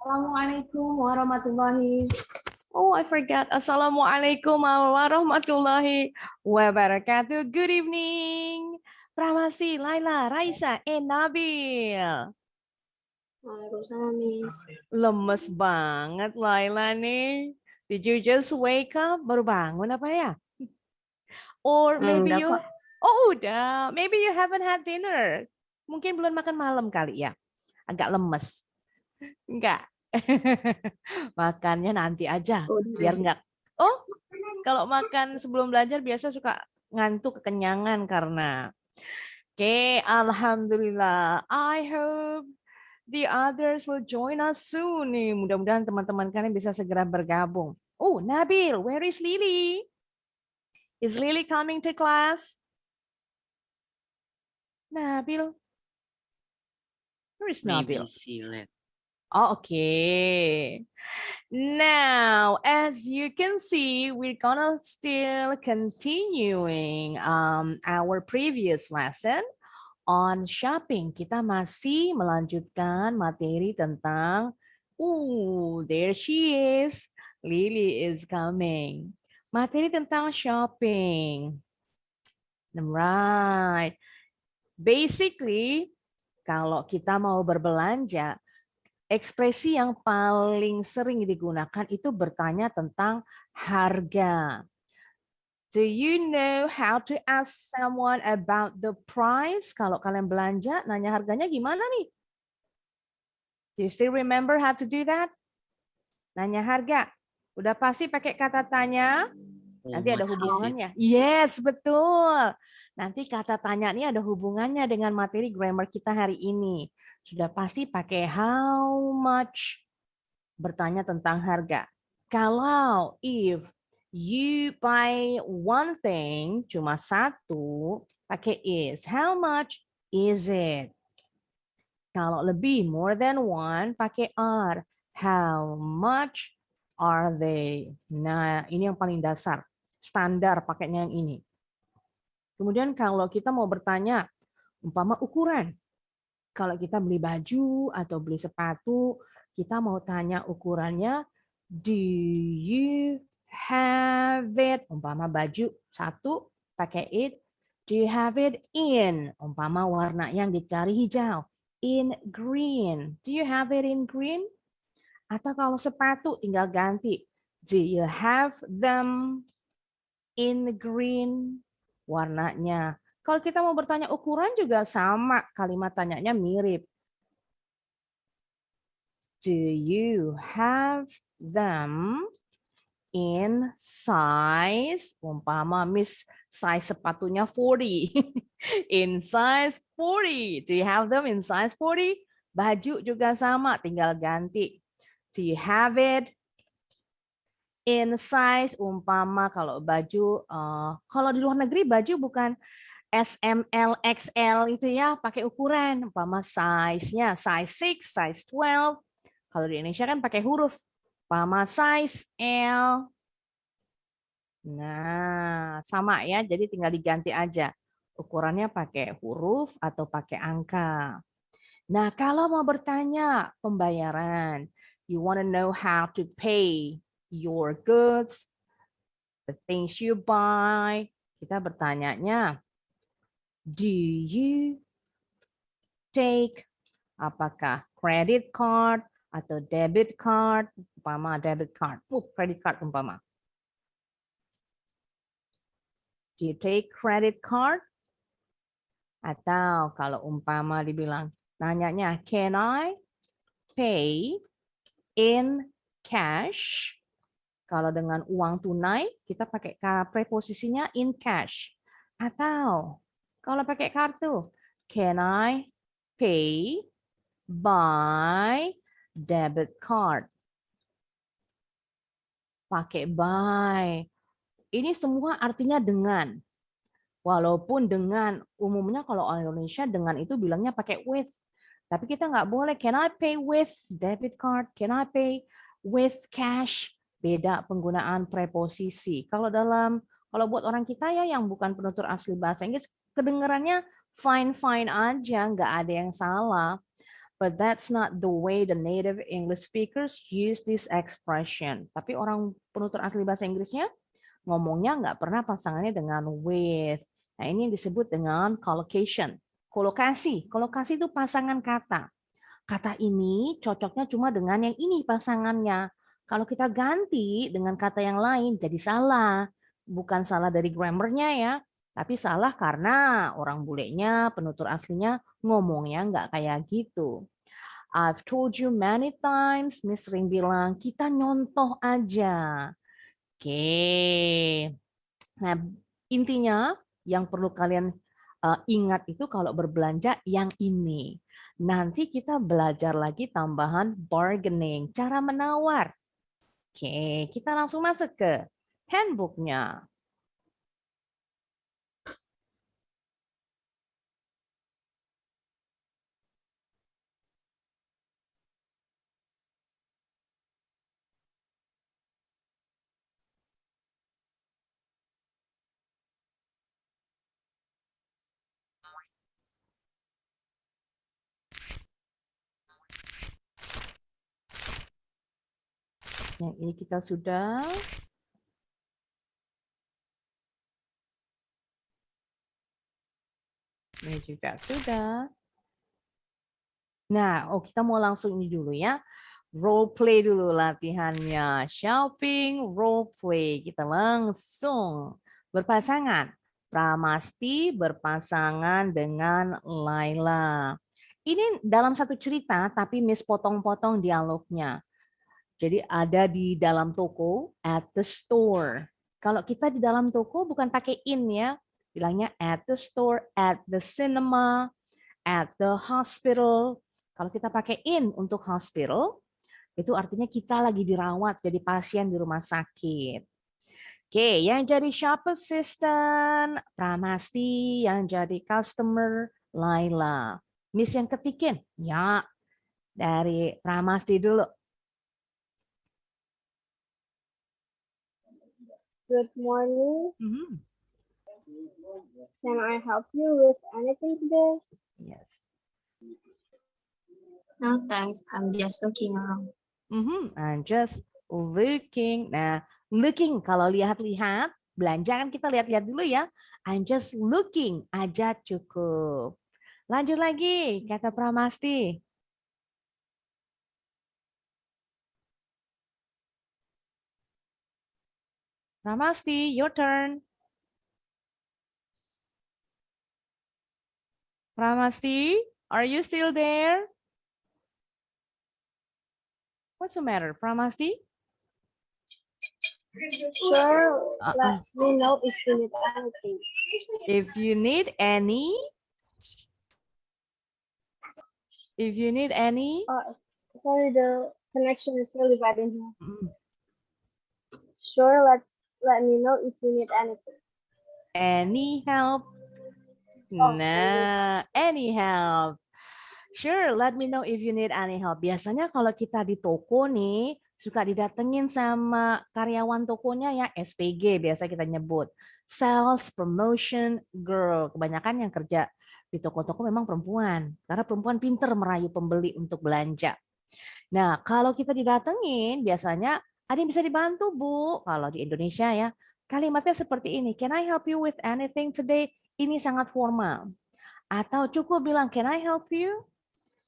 Assalamualaikum warahmatullahi. Oh, I forgot. Assalamualaikum warahmatullahi wabarakatuh. Good evening. Pramasi, Laila, Raisa, and Nabil. Waalaikumsalam, Miss. Lemes banget Laila nih. Did you just wake up? Baru bangun apa ya? Or maybe Enggak you... kok. Oh, udah. Maybe you haven't had dinner. Mungkin belum makan malam kali ya. Agak lemes. Enggak. Makannya nanti aja. Udah. Biar enggak. Oh, kalau makan sebelum belajar biasa suka ngantuk kekenyangan karena. Oke, Alhamdulillah. I hope the others will join us soon nih. Mudah-mudahan teman-teman kalian bisa segera bergabung. Oh, Nabil, where is Lily? Is Lily coming to class? Nabil, where is Nabil? Maybe she left. Oh, okay. Now, as you can see, we're gonna still continuing our previous lesson on shopping. Kita masih melanjutkan materi tentang, there she is. Lily is coming. Materi tentang shopping. Right. Basically, kalau kita mau berbelanja, ekspresi yang paling sering digunakan itu bertanya tentang harga. Do you know how to ask someone about the price? Kalau kalian belanja, nanya harganya gimana nih? Do you still remember how to do that? Nanya harga. Udah pasti pakai kata tanya. How Nanti ada much is it? hubungannya. Yes, betul. Nanti kata tanya ini ada hubungannya dengan materi grammar kita hari ini. Sudah pasti pakai how much. Bertanya tentang harga. Kalau if you buy one thing, cuma satu, pakai is. How much is it? Kalau lebih, more than one, pakai are. How much are they? Nah, ini yang paling dasar. Standar pakainya yang ini. Kemudian kalau kita mau bertanya, umpama ukuran. Kalau kita beli baju atau beli sepatu, kita mau tanya ukurannya, do you have it? Umpama baju satu, pakai it. Do you have it in? Umpama warna yang dicari hijau. In green. Do you have it in green? Atau kalau sepatu tinggal ganti. Do you have them in green? Warnanya. Kalau kita mau bertanya ukuran juga sama. Kalimat tanyanya mirip. Do you have them in size? Umpama Miss size sepatunya 40. In size 40. Do you have them in size 40? Baju juga sama, tinggal ganti. Do you have it in size? Umpama kalau baju, kalau di luar negeri baju bukan SML, XL itu ya, pakai ukuran. Umpama size-nya, size 6, size 12. Kalau di Indonesia kan pakai huruf. Umpama size L. Nah, sama ya, jadi tinggal diganti aja. Ukurannya pakai huruf atau pakai angka. Nah, kalau mau bertanya pembayaran, you want to know how to pay your goods, the things you buy, kita bertanyanya, do you take, apakah credit card atau debit card, umpama debit card, credit card umpama. Do you take credit card? Atau kalau umpama dibilang, nanyanya, can I pay in cash? Kalau dengan uang tunai, kita pakai preposisinya in cash. Atau kalau pakai kartu, can I pay by debit card? Pakai by. Ini semua artinya dengan. Walaupun dengan, umumnya kalau orang Indonesia dengan itu bilangnya pakai with. Tapi kita nggak boleh, can I pay with debit card? Can I pay with cash? Beda penggunaan preposisi. Kalau buat orang kita ya yang bukan penutur asli bahasa Inggris, kedengarannya fine-fine aja, nggak ada yang salah. But that's not the way the native English speakers use this expression. Tapi orang penutur asli bahasa Inggrisnya ngomongnya nggak pernah pasangannya dengan with. Nah, ini yang disebut dengan collocation. Kolokasi. Kolokasi itu pasangan kata. Kata ini cocoknya cuma dengan yang ini pasangannya. Kalau kita ganti dengan kata yang lain jadi salah. Bukan salah dari grammarnya ya, tapi salah karena orang bulenya, penutur aslinya ngomongnya nggak kayak gitu. I've told you many times, Miss Ring bilang, kita nyontoh aja. Oke. Nah, intinya yang perlu kalian ingat itu kalau berbelanja yang ini. Nanti kita belajar lagi tambahan bargaining, cara menawar. Oke, kita langsung masuk ke handbooknya. Yang ini kita sudah. Ini juga sudah. Nah, kita mau langsung ini dulu ya. Role play dulu latihannya. Shopping role play. Kita langsung berpasangan. Pramasti berpasangan dengan Laila. Ini dalam satu cerita, tapi Miss potong-potong dialognya. Jadi ada di dalam toko, at the store. Kalau kita di dalam toko bukan pakai in ya, bilangnya at the store, at the cinema, at the hospital. Kalau kita pakai in untuk hospital, itu artinya kita lagi dirawat jadi pasien di rumah sakit. Oke, yang jadi shop assistant, Pramasti, yang jadi customer, Laila. Miss yang ketikin, ya, dari Pramasti dulu. Good morning. Mhm. Can I help you with anything today? Yes. No, thanks. I'm just looking around. I'm just looking. Nah, looking kalau lihat-lihat, belanja kan kita lihat-lihat dulu ya. I'm just looking aja cukup. Lanjut lagi, kata Pramasti. Pramasti, your turn. Pramasti, are you still there? What's the matter, Pramasti? Sure, let me know if you need anything. If you need any, Sorry, the connection is really bad in here. mm, Sure, let me know if you need anything. any help? Oh, Nah, any help. Sure, let me know if you need any help. Biasanya kalau kita di toko nih, suka didatengin sama karyawan tokonya ya, SPG biasa kita nyebut. Sales Promotion Girl. Kebanyakan yang kerja di toko-toko memang perempuan. Karena perempuan pinter merayu pembeli untuk belanja. Nah, kalau kita didatengin, biasanya ada yang bisa dibantu, Bu. Kalau di Indonesia ya, kalimatnya seperti ini. Can I help you with anything today? Ini sangat formal. Atau cukup bilang, can I help you?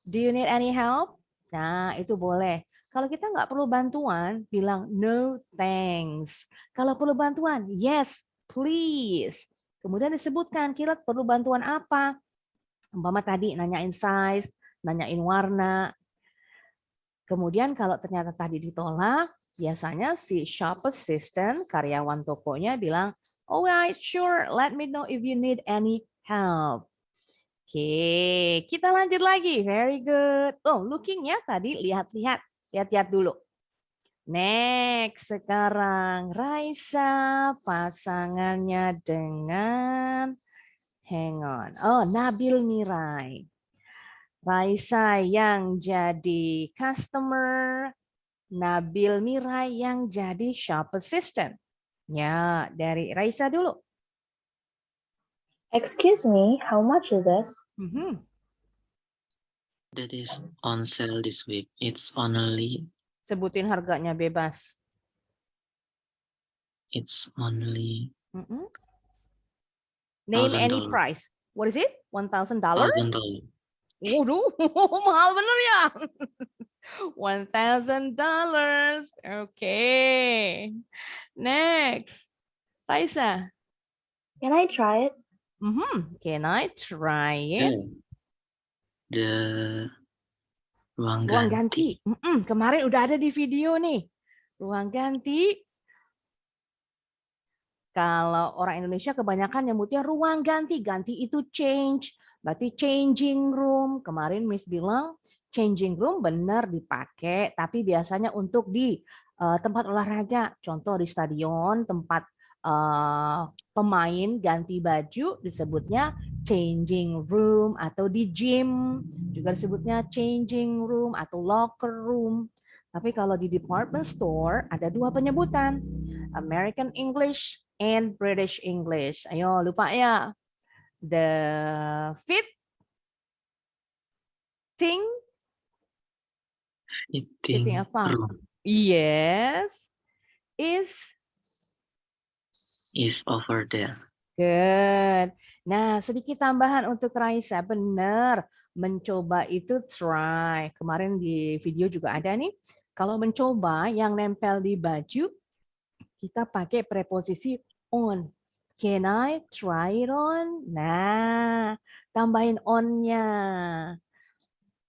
Do you need any help? Nah, itu boleh. Kalau kita nggak perlu bantuan, bilang no thanks. Kalau perlu bantuan, yes, please. Kemudian disebutkan, kira perlu bantuan apa? Umpama tadi nanyain size, nanyain warna. Kemudian kalau ternyata tadi ditolak, biasanya si shop assistant, karyawan tokonya bilang, alright, sure, let me know if you need any help. Oke, kita lanjut lagi. Very good. Oh, looking ya tadi, lihat-lihat dulu. Next, sekarang Raisa pasangannya dengan, hang on. Oh, Nabil Mirai. Raisa yang jadi customer, Nabil Mirai yang jadi shop assistant. Ya, dari Raisa dulu. Excuse me, how much is this? that is on sale this week. It's only Sebutin harganya bebas. Mm-mm. Name any $1,000. price. What is it? $1,000? $1,000. Waduh, mahal bener ya. $1,000. Okay. Next. Raisa. Can I try it? Can I try it? Okay. The ruang Ruang ganti. ganti. Kemarin udah ada di video nih. Ruang ganti. Kalau orang Indonesia kebanyakan nyebutnya ruang ganti. Ganti itu change. Berarti changing room. Kemarin Miss bilang changing room benar dipakai. Tapi biasanya untuk di tempat olahraga. Contoh di stadion, tempat pemain ganti baju disebutnya changing room. Atau di gym juga disebutnya changing room atau locker room. Tapi kalau di department store ada dua penyebutan. American English and British English. Ayo lupa ya. The fitting Fitting apa? room Yes. is over there. Good. Nah, sedikit tambahan untuk Raisa. Benar. Mencoba itu try. Kemarin di video juga ada nih. Kalau mencoba yang nempel di baju, kita pakai preposisi on. Can I try it on? Nah, tambahin on-nya.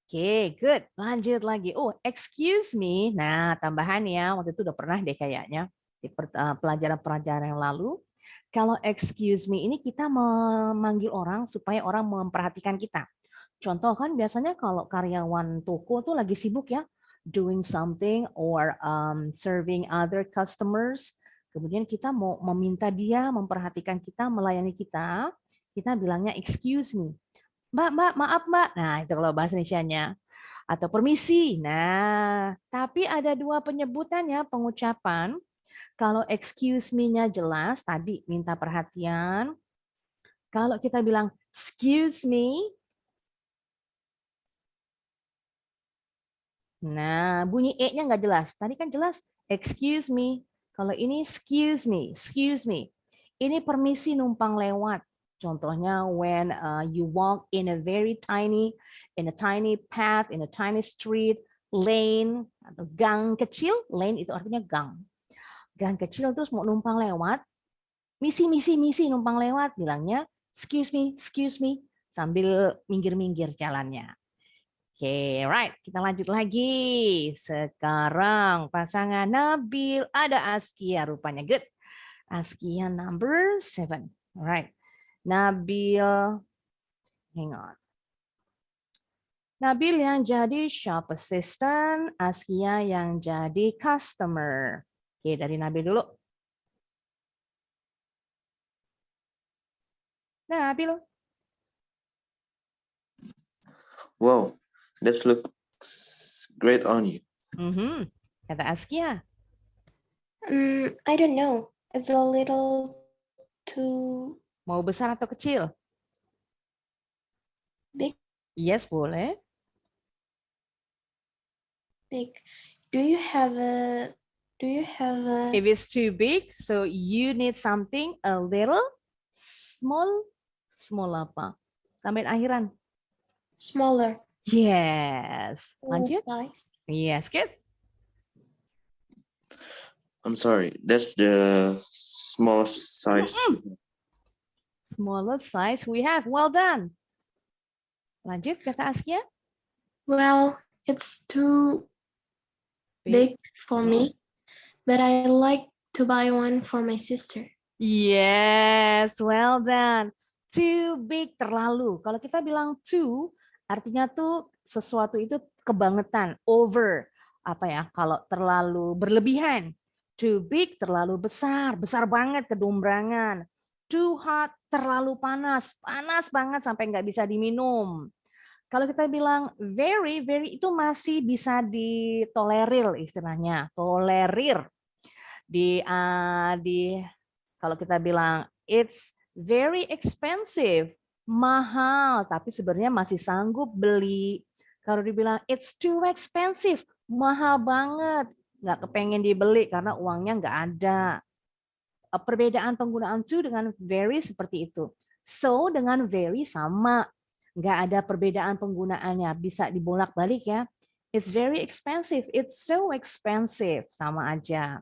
Oke, good. Lanjut lagi. Oh, excuse me. Nah, tambahan ya. Waktu itu udah pernah deh kayaknya di pelajaran-pelajaran yang lalu. Kalau excuse me ini kita memanggil orang supaya orang memperhatikan kita. Contoh kan biasanya kalau karyawan toko tuh lagi sibuk ya, doing something or serving other customers. Kemudian kita mau meminta dia memperhatikan kita, melayani kita bilangnya excuse me. Mbak, maaf Mbak. Nah, itu kalau bahasa Indonesianya. Atau permisi. Nah, tapi ada dua penyebutannya, pengucapan. Kalau excuse me-nya jelas, tadi minta perhatian. Kalau kita bilang excuse me, nah bunyi E-nya nggak jelas. Tadi kan jelas excuse me. Kalau ini excuse me, excuse me. Ini permisi numpang lewat. Contohnya when you walk in a tiny path, in a tiny street, lane atau gang kecil. Lane itu artinya gang. Gang kecil terus mau numpang lewat. Misi numpang lewat. Bilangnya excuse me sambil minggir-minggir jalannya. Oke, right. Kita lanjut lagi. Sekarang pasangan Nabil ada Askia rupanya. Good. Askia number 7. Alright. Nabil, hang on. Nabil yang jadi shop assistant, Askia yang jadi customer. Oke, dari Nabil dulu. Nabil. Wow, that looks great on you. Kata Askia. I don't know. It's a little too Mau besar atau kecil? big. Yes, boleh. Big. Do you have a If it's too big, so you need something a little small. Small apa? Sampai akhiran. smaller Yes. Lanjut. size? Yes, good. I'm sorry, that's the smallest size. Smallest size we have. Well done. Lanjut, kata Askia. Well, it's too big for me, but I like to buy one for my sister. Yes, well done. Too big, terlalu. Kalau kita bilang too, artinya tuh sesuatu itu kebangetan, over. Apa ya, kalau terlalu berlebihan. Too big, terlalu besar, besar banget, kedombrangan. Too hot, terlalu panas, panas banget sampai nggak bisa diminum. Kalau kita bilang very, very itu masih bisa ditolerir istilahnya, tolerir. Kalau kita bilang it's very expensive, mahal, tapi sebenarnya masih sanggup beli. Kalau dibilang it's too expensive, mahal banget, nggak kepengen dibeli karena uangnya nggak ada. Perbedaan penggunaan to dengan very seperti itu. So dengan very sama, nggak ada perbedaan penggunaannya, bisa dibolak-balik ya. It's very expensive, it's so expensive, sama aja.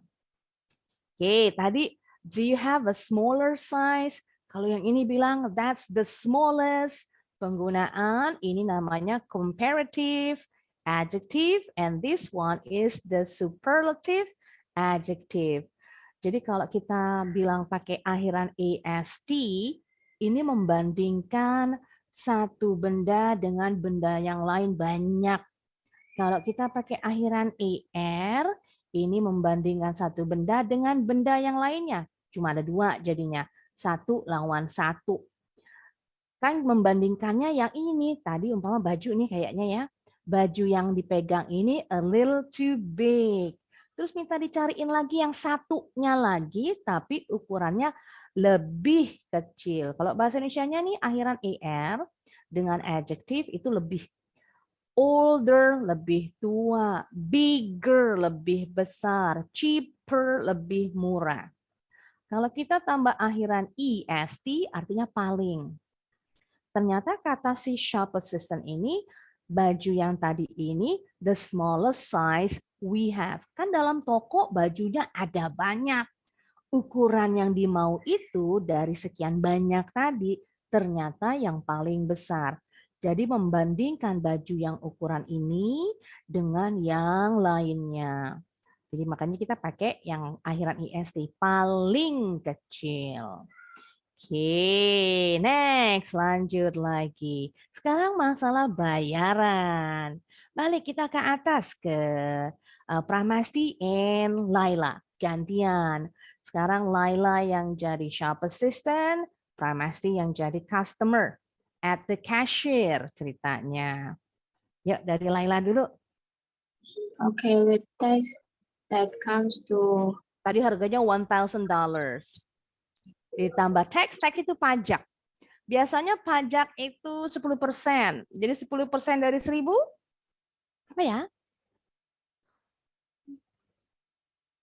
Oke, tadi do you have a smaller size? Kalau yang ini bilang that's the smallest, penggunaan ini namanya comparative adjective, and this one is the superlative adjective. Jadi kalau kita bilang pakai akhiran est, ini membandingkan satu benda dengan benda yang lain banyak. Kalau kita pakai akhiran er, ini membandingkan satu benda dengan benda yang lainnya. Cuma ada dua jadinya. Satu lawan satu. Kan membandingkannya yang ini. Tadi umpama baju nih kayaknya ya. Baju yang dipegang ini a little too big. Terus minta dicariin lagi yang satunya lagi, tapi ukurannya lebih kecil. Kalau bahasa Indonesianya nih akhiran er dengan adjektif itu lebih. Older lebih tua, bigger lebih besar, cheaper lebih murah. Kalau kita tambah akhiran est artinya paling. Ternyata kata si shop assistant ini, baju yang tadi ini the smallest size we have. Kan dalam toko bajunya ada banyak. Ukuran yang dimau itu dari sekian banyak tadi ternyata yang paling besar. Jadi membandingkan baju yang ukuran ini dengan yang lainnya. Jadi makanya kita pakai yang akhiran ist, paling kecil. Oke, next, lanjut lagi. Sekarang masalah bayaran. Balik kita ke atas ke Pramasti and Laila. Gantian. Sekarang Laila yang jadi shop assistant, Pramasti yang jadi customer at the cashier ceritanya. Yuk dari Laila dulu. Okay, with tax that comes to Tadi harganya $1,000. Ditambah tax itu pajak. Biasanya pajak itu 10%. Jadi 10% dari 1.000, apa ya?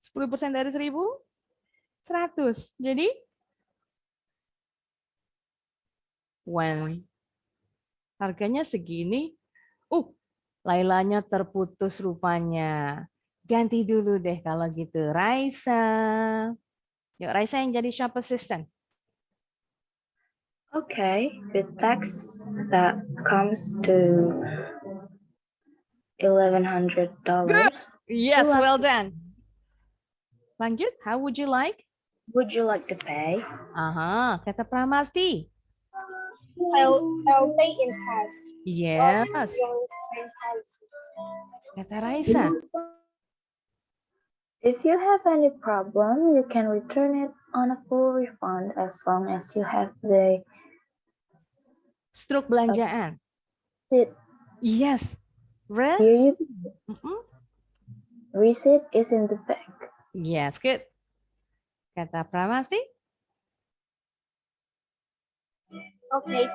10% dari 1.000, 100. Jadi, when harganya segini, Lailanya terputus rupanya. Ganti dulu deh kalau gitu. Raisa. Yuk, Raisa yang jadi shop assistant. Okay, the tax that comes to $1,100. Yes, Who well done. Lanjut, how would you like? Would you like to pay? Aha, kata Pramasti. I'll pay in cash. Yes. Kata Raisa. If you have any problem, you can return it on a full refund as long as you have the Struk belanjaan. receipt. Yes. Here you go. Receipt is in the back. Yes, good. Kata Pramasti. Okay.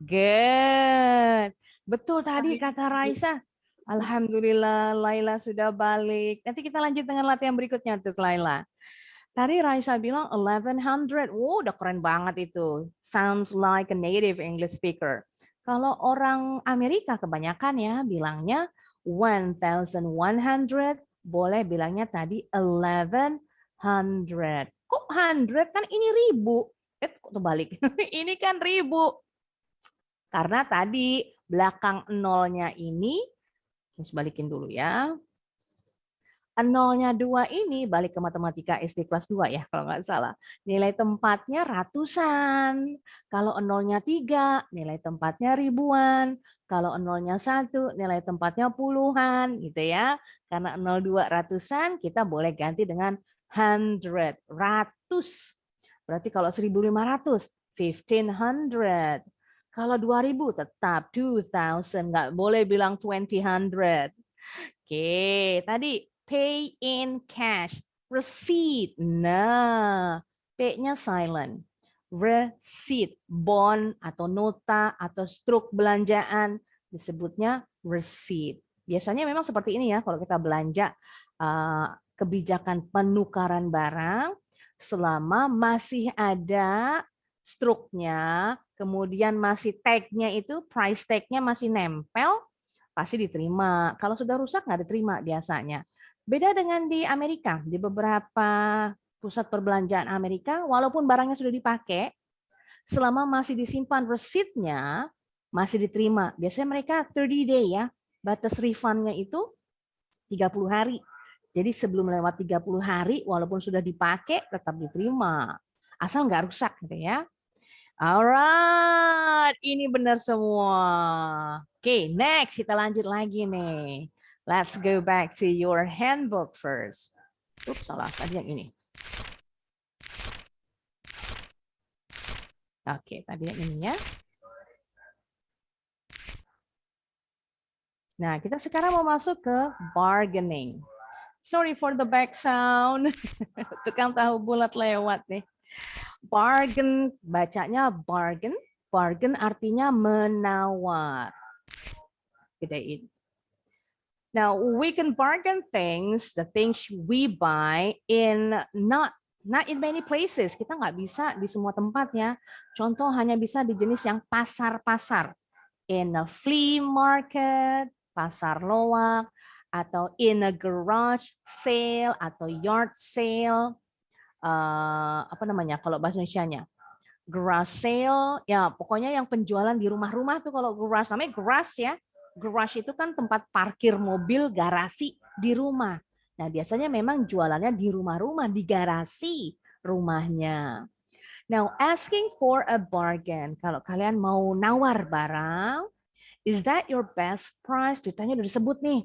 Good. Betul tadi kata Raisa. Alhamdulillah Laila sudah balik. Nanti kita lanjut dengan latihan berikutnya untuk Laila. Tadi Raisa bilang 1,100. Wow, udah keren banget itu. Sounds like a native English speaker. Kalau orang Amerika kebanyakan ya bilangnya 1,100. Boleh bilangnya tadi 1,100. Kok 100 kan ini ribu? Kok terbalik? Ini kan ribu. Karena tadi belakang nolnya ini, harus balikin dulu ya. Nolnya 2 ini balik ke matematika SD kelas 2 ya kalau nggak salah. Nilai tempatnya ratusan. Kalau nolnya 3, nilai tempatnya ribuan. Kalau nolnya 1, nilai tempatnya puluhan gitu ya. Karena 02 ratusan, kita boleh ganti dengan 100, ratus. Berarti kalau 1.500, 1,500. Kalau 2.000 tetap 2,000, nggak boleh bilang 2,000. Oke, tadi pay in cash, receipt. Nah, P-nya silent. Receipt, bond atau nota atau struk belanjaan disebutnya receipt. Biasanya memang seperti ini ya, kalau kita belanja kebijakan penukaran barang, selama masih ada struknya, kemudian masih tag-nya itu, price tag-nya masih nempel, pasti diterima. Kalau sudah rusak nggak diterima biasanya. Beda dengan di Amerika, di beberapa pusat perbelanjaan Amerika, walaupun barangnya sudah dipakai, selama masih disimpan receipt-nya, masih diterima. Biasanya mereka 30 day ya, batas refund-nya itu 30 hari. Jadi sebelum lewat 30 hari, walaupun sudah dipakai, tetap diterima. Asal nggak rusak gitu ya. Alright, ini benar semua. Oke, next kita lanjut lagi nih. Let's go back to your handbook first. Oops, salah, tadi yang ini. Oke, tadi yang ini ya. Nah, kita sekarang mau masuk ke bargaining. Sorry for the back sound. Tukang tahu bulat lewat nih. Bargain, bacanya bargain. Bargain artinya menawar. Gedein. Now, we can bargain things, the things we buy in not in many places. Kita nggak bisa di semua tempat ya. Contoh hanya bisa di jenis yang pasar-pasar. In a flea market, pasar loak, atau in a garage sale atau yard sale. Apa namanya kalau bahasa Indonesianya? Garage sale, ya pokoknya yang penjualan di rumah-rumah tuh kalau garage, namanya garage ya. Garage itu kan tempat parkir mobil garasi di rumah. Nah biasanya memang jualannya di rumah-rumah, di garasi rumahnya. Now asking for a bargain, kalau kalian mau nawar barang, is that your best price? Ditanya udah disebut nih,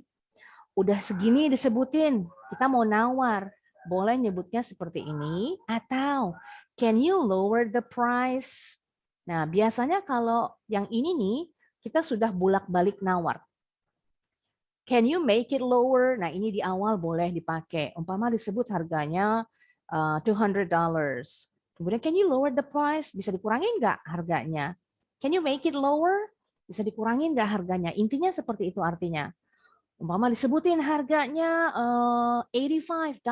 udah segini disebutin, kita mau nawar. Boleh nyebutnya seperti ini, atau can you lower the price? Nah, biasanya kalau yang ini nih, kita sudah bolak-balik nawar. Can you make it lower? Nah, ini di awal boleh dipakai. Umpama disebut harganya $200. Kemudian, can you lower the price? Bisa dikurangin nggak harganya? Can you make it lower? Bisa dikurangin nggak harganya? Intinya seperti itu artinya. Umpama disebutin harganya $85.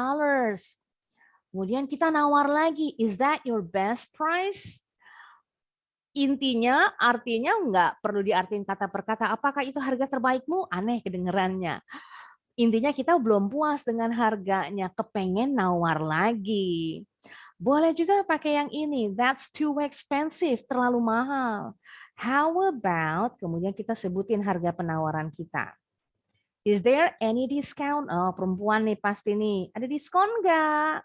Kemudian kita nawar lagi, is that your best price? Intinya, artinya nggak perlu diartiin kata per kata. Apakah itu harga terbaikmu? Aneh kedengerannya. Intinya kita belum puas dengan harganya, kepengen nawar lagi. Boleh juga pakai yang ini, that's too expensive, terlalu mahal. How about, kemudian kita sebutin harga penawaran kita. Is there any discount? Oh, perempuan nih pasti nih. Ada diskon nggak?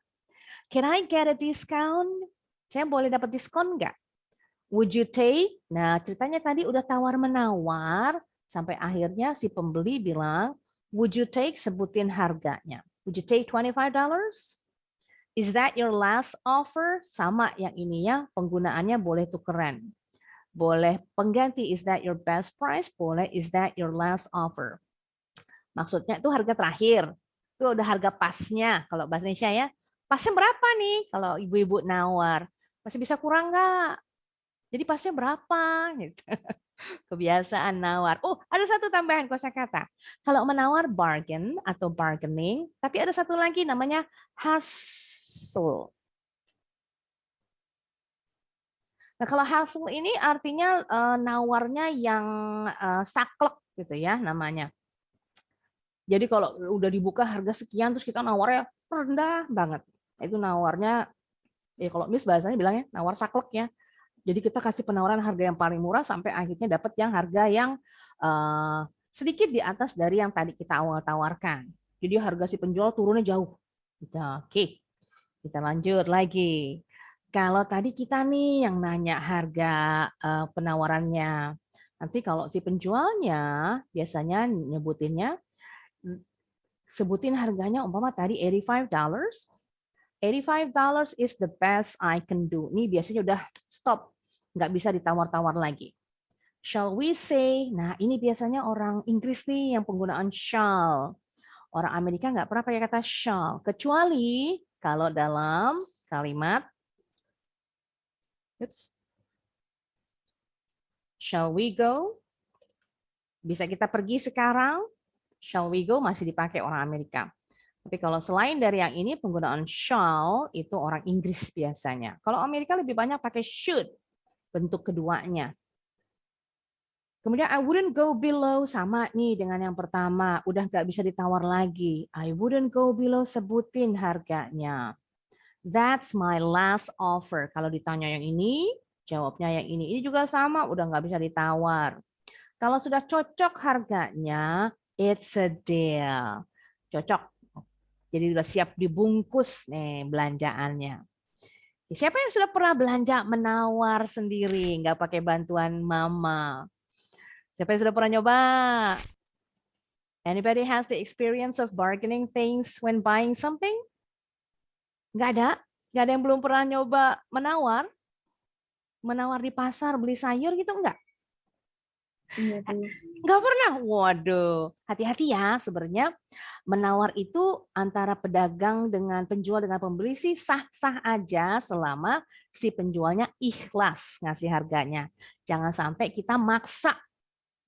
Can I get a discount? Saya boleh dapat diskon nggak? Would you take? Nah, ceritanya tadi udah tawar-menawar, sampai akhirnya si pembeli bilang, would you take? Sebutin harganya. Would you take $25? Is that your last offer? Sama yang ininya, penggunaannya boleh tukeran. Boleh pengganti, is that your best price? Boleh, is that your last offer? Maksudnya itu harga terakhir. Itu udah harga pasnya kalau bahasa Indonesia ya. Pasnya berapa nih kalau ibu-ibu nawar? Masih bisa kurang nggak? Jadi pasnya berapa? Gitu. Kebiasaan nawar. Oh, ada satu tambahan kosakata. Kalau menawar bargain atau bargaining, tapi ada satu lagi namanya hustle. Nah, kalau hustle ini artinya nawarnya yang saklek gitu ya namanya. Jadi kalau udah dibuka harga sekian terus kita nawarnya rendah banget. Itu nawarnya, ya kalau Miss bahasanya bilangnya nawar saklek ya. Jadi kita kasih penawaran harga yang paling murah sampai akhirnya dapat yang harga yang sedikit di atas dari yang tadi kita awal tawarkan. Jadi harga si penjual turunnya jauh. Oke, kita lanjut lagi. Kalau tadi kita nih yang nanya harga penawarannya. Nanti kalau si penjualnya biasanya nyebutinnya, sebutin harganya umpama tadi $85. $85 is the best I can do. Ini biasanya udah stop, nggak bisa ditawar-tawar lagi. Shall we say? Nah ini biasanya orang Inggris nih yang penggunaan shall. Orang Amerika nggak pernah pakai kata shall, kecuali kalau dalam kalimat shall we go? Bisa kita pergi sekarang? Shall we go masih dipakai orang Amerika. Tapi kalau selain dari yang ini, penggunaan shall itu orang Inggris biasanya. Kalau Amerika lebih banyak pakai should, bentuk keduanya. Kemudian I wouldn't go below, sama nih dengan yang pertama. Udah nggak bisa ditawar lagi. I wouldn't go below, sebutin harganya. That's my last offer. Kalau ditanya yang ini, jawabnya yang ini. Ini juga sama, udah nggak bisa ditawar. Kalau sudah cocok harganya, it's a deal. Cocok. Jadi udah siap dibungkus nih belanjaannya. Siapa yang sudah pernah belanja menawar sendiri, nggak pakai bantuan mama? Siapa yang sudah pernah nyoba? Anybody has the experience of bargaining things when buying something? Nggak ada? Nggak ada yang belum pernah nyoba menawar? Menawar di pasar, beli sayur gitu enggak? Iya, benar. Nggak pernah. Waduh, hati-hati ya. Sebenarnya menawar itu antara pedagang dengan penjual dengan pembeli sih sah-sah aja selama si penjualnya ikhlas ngasih harganya. Jangan sampai kita maksa.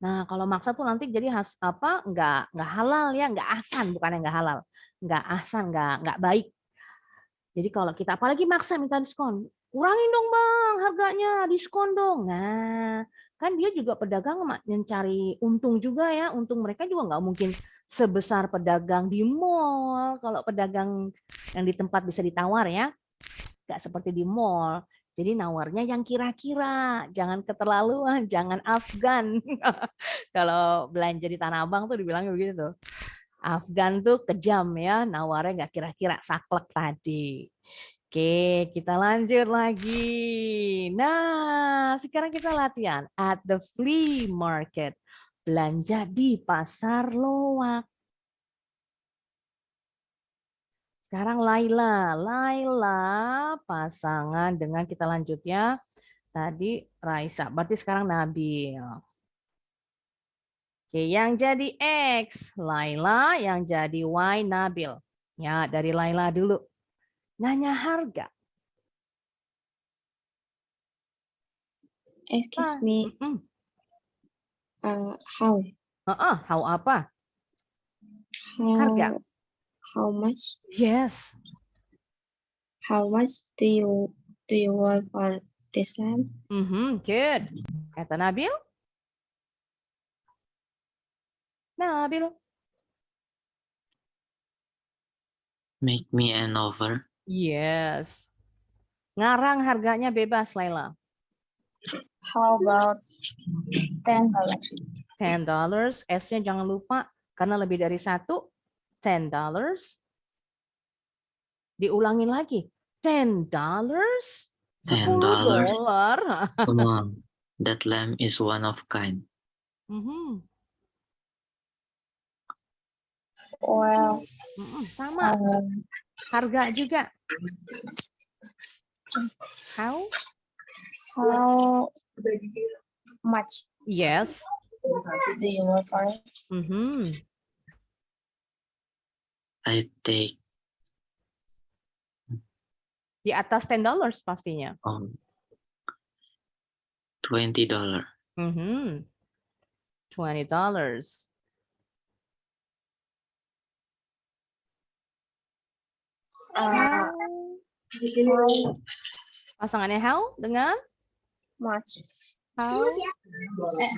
Nah, kalau maksa tuh nanti jadi nggak halal ya, nggak ahsan, bukan yang nggak halal, nggak ahsan, nggak baik. Jadi kalau kita apalagi maksa minta diskon, kurangin dong bang harganya, diskon dong. Nah, kan dia juga pedagang mencari untung juga ya, untung mereka juga nggak mungkin sebesar pedagang di mall. Kalau pedagang yang di tempat bisa ditawar ya, nggak seperti di mall. Jadi nawarnya yang kira-kira, jangan keterlaluan, jangan Afgan. Kalau belanja di Tanah Abang tuh dibilangnya begitu tuh. Afgan tuh kejam ya, nawarnya nggak kira-kira, saklek tadi. Oke, kita lanjut lagi. Nah, sekarang kita latihan at the flea market. Belanja di pasar loak. Sekarang Laila. Laila pasangan dengan kita lanjut ya. Tadi Raisa. Berarti sekarang Nabil. Oke, yang jadi X Laila, yang jadi Y Nabil. Ya, dari Laila dulu. Nanya harga. Excuse me, how How apa? Harga. how much Yes. do you want for this lamp? Good. Kata Nabil. Nabil. Make me an offer. Yes. Ngarang harganya bebas, Laila. How about $10? $10. S-nya jangan lupa karena lebih dari satu. $10. Diulangin lagi. $10. $10. Come on. That lamp is one of kind. Well, Sama. Harga juga. How? how much Yes. do you want for it? I take Di atas $10 pastinya. $20. $20. Pasangannya how dengan Much. how?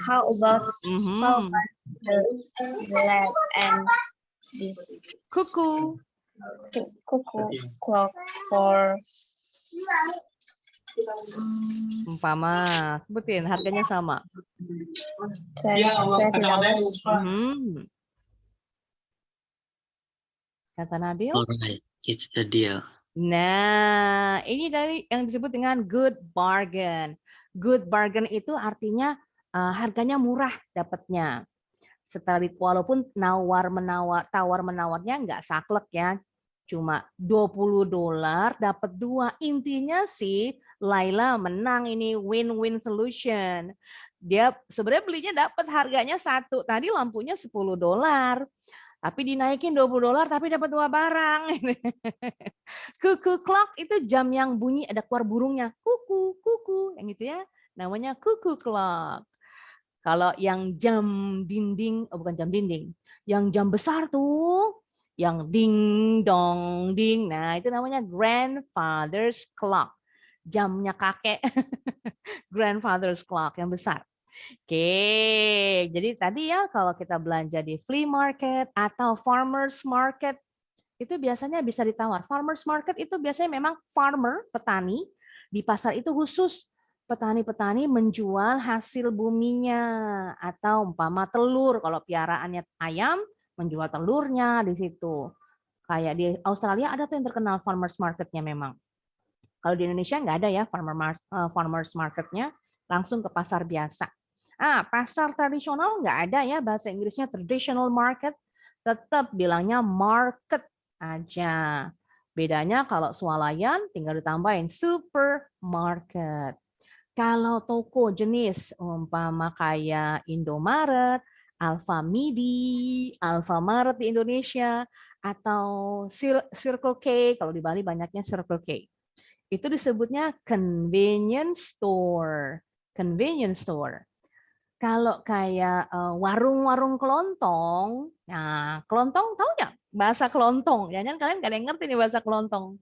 How about the lamp and this Kuku. cuckoo clock for Umpama, sebutin harganya sama. $20. Kata Nabil. Alright, it's a deal. Nah, ini dari yang disebut dengan good bargain. Good bargain itu artinya harganya murah dapatnya. Setelah walaupun tawar menawarnya nggak saklek ya, cuma $20 dapat 2. Intinya sih Laila menang, ini win-win solution. Dia sebenarnya belinya dapat harganya 1, tadi lampunya $10. Tapi dinaikin $20 tapi dapat 2 barang. Cuckoo clock itu jam yang bunyi ada keluar burungnya. Kuku, kuku, yang gitu ya. Namanya cuckoo clock. Kalau yang jam dinding, oh bukan jam dinding, yang jam besar tuh, yang ding dong ding. Nah, itu namanya grandfather's clock. Jamnya kakek. Grandfather's clock yang besar. Oke, jadi tadi ya kalau kita belanja di flea market atau farmers market itu biasanya bisa ditawar. Farmers market itu biasanya memang farmer, petani, di pasar itu khusus petani-petani menjual hasil buminya atau umpama telur kalau piaraannya ayam menjual telurnya di situ. Kayak di Australia ada tuh yang terkenal farmers marketnya memang. Kalau di Indonesia nggak ada ya farmers marketnya, langsung ke pasar biasa. Pasar tradisional nggak ada ya, bahasa Inggrisnya traditional market, tetap bilangnya market aja. Bedanya kalau swalayan tinggal ditambahin supermarket. Kalau toko jenis umpama kayak Indomaret, Alfamidi, Alfamaret di Indonesia, atau Circle K, kalau di Bali banyaknya Circle K. Itu disebutnya convenience store. Convenience store. Kalau kayak warung-warung kelontong, nah kelontong tahu nggak bahasa kelontong? Jangan kalian nggak ada yang ngerti nih bahasa kelontong.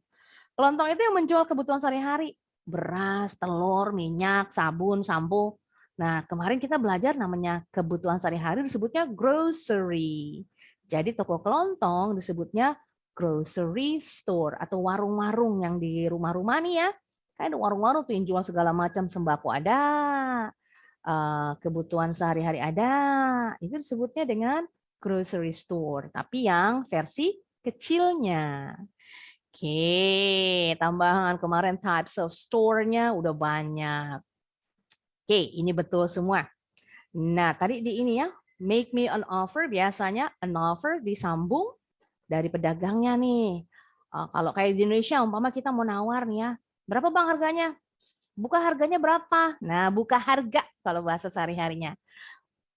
Kelontong itu yang menjual kebutuhan sehari-hari, beras, telur, minyak, sabun, sampo. Nah kemarin kita belajar namanya kebutuhan sehari-hari disebutnya grocery. Jadi toko kelontong disebutnya grocery store atau warung-warung yang di rumah-rumah nih ya. Kayak ada warung-warung tuh yang jual segala macam sembako ada, kebutuhan sehari-hari ada, itu disebutnya dengan grocery store, tapi yang versi kecilnya. Oke, tambahan kemarin types of store-nya udah banyak. Oke, ini betul semua. Nah, tadi di ini ya, make me an offer, biasanya an offer disambung dari pedagangnya nih. Kalau kayak di Indonesia, umpama kita mau nawar nih ya, berapa bang harganya? Buka harganya berapa? Nah, buka harga kalau bahasa sehari-harinya.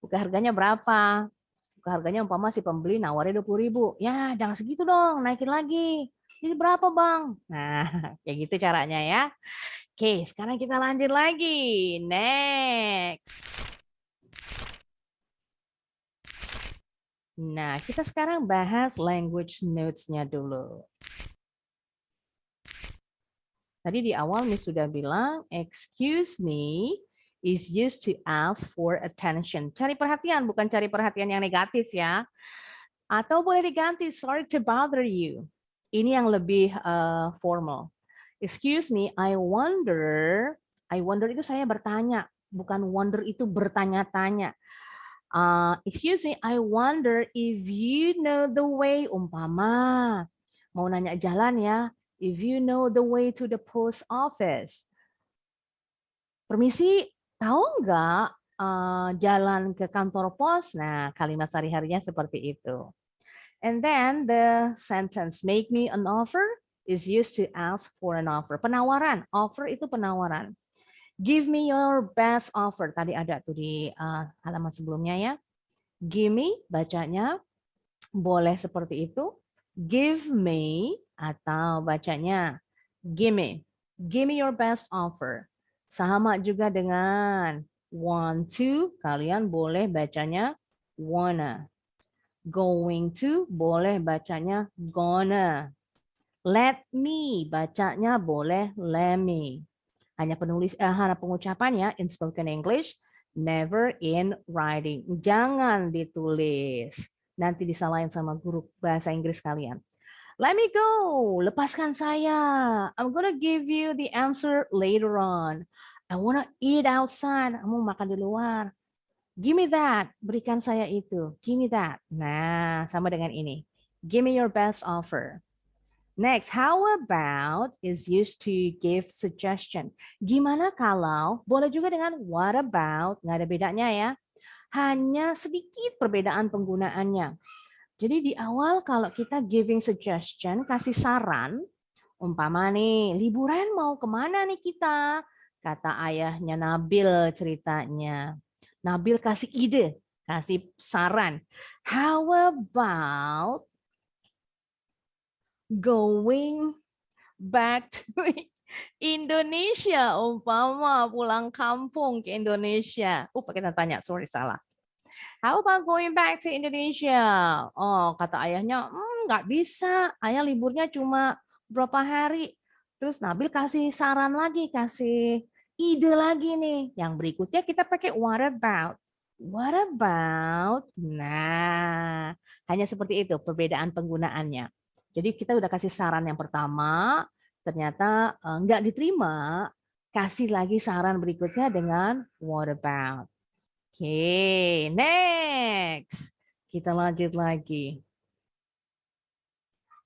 Buka harganya berapa? Buka harganya umpama si pembeli nawarnya 20.000. Ya, jangan segitu dong, naikin lagi. Jadi berapa, Bang? Nah, kayak gitu caranya ya. Oke, sekarang kita lanjut lagi. Next. Nah, kita sekarang bahas language notes-nya dulu. Tadi di awal Miss sudah bilang, excuse me is used to ask for attention. Cari perhatian, bukan cari perhatian yang negatif ya. Atau boleh diganti, sorry to bother you. Ini yang lebih formal. Excuse me, I wonder itu saya bertanya, bukan wonder itu bertanya-tanya. Excuse me, I wonder if you know the way, umpama. Mau nanya jalan ya, if you know the way to the post office. Permisi, tahu nggak jalan ke kantor pos? Nah, kalimat sehari-harinya seperti itu. And then the sentence, make me an offer, is used to ask for an offer. Penawaran, offer itu penawaran. Give me your best offer. Tadi ada tuh di halaman sebelumnya ya. Give me, bacanya boleh seperti itu. Give me, atau bacanya give me. Give me your best offer. Sama juga dengan want to, kalian boleh bacanya wanna. Going to, boleh bacanya gonna. Let me, bacanya boleh let me. Hanya pengucapan ya, in spoken English, never in writing. Jangan ditulis. Nanti disalahin sama guru bahasa Inggris kalian. Let me go, lepaskan saya. I'm gonna give you the answer later on. I wanna eat outside, kamu makan di luar. Give me that, berikan saya itu. Give me that. Nah, sama dengan ini. Give me your best offer. Next, how about is used to give suggestion. Gimana kalau, boleh juga dengan what about, nggak ada bedanya ya. Hanya sedikit perbedaan penggunaannya. Jadi di awal kalau kita giving suggestion, kasih saran, umpama nih, liburan mau kemana nih kita? Kata ayahnya Nabil ceritanya. Nabil kasih ide, kasih saran. How about going back to Indonesia, umpama pulang kampung ke Indonesia. Pakai tanya, sorry salah. How about going back to Indonesia? Oh, kata ayahnya, nggak bisa. Ayah liburnya cuma berapa hari. Terus Nabil kasih saran lagi, kasih ide lagi nih. Yang berikutnya kita pakai what about. What about? Nah, hanya seperti itu perbedaan penggunaannya. Jadi kita udah kasih saran yang pertama, ternyata nggak diterima, kasih lagi saran berikutnya dengan what about. Oke, next. Kita lanjut lagi.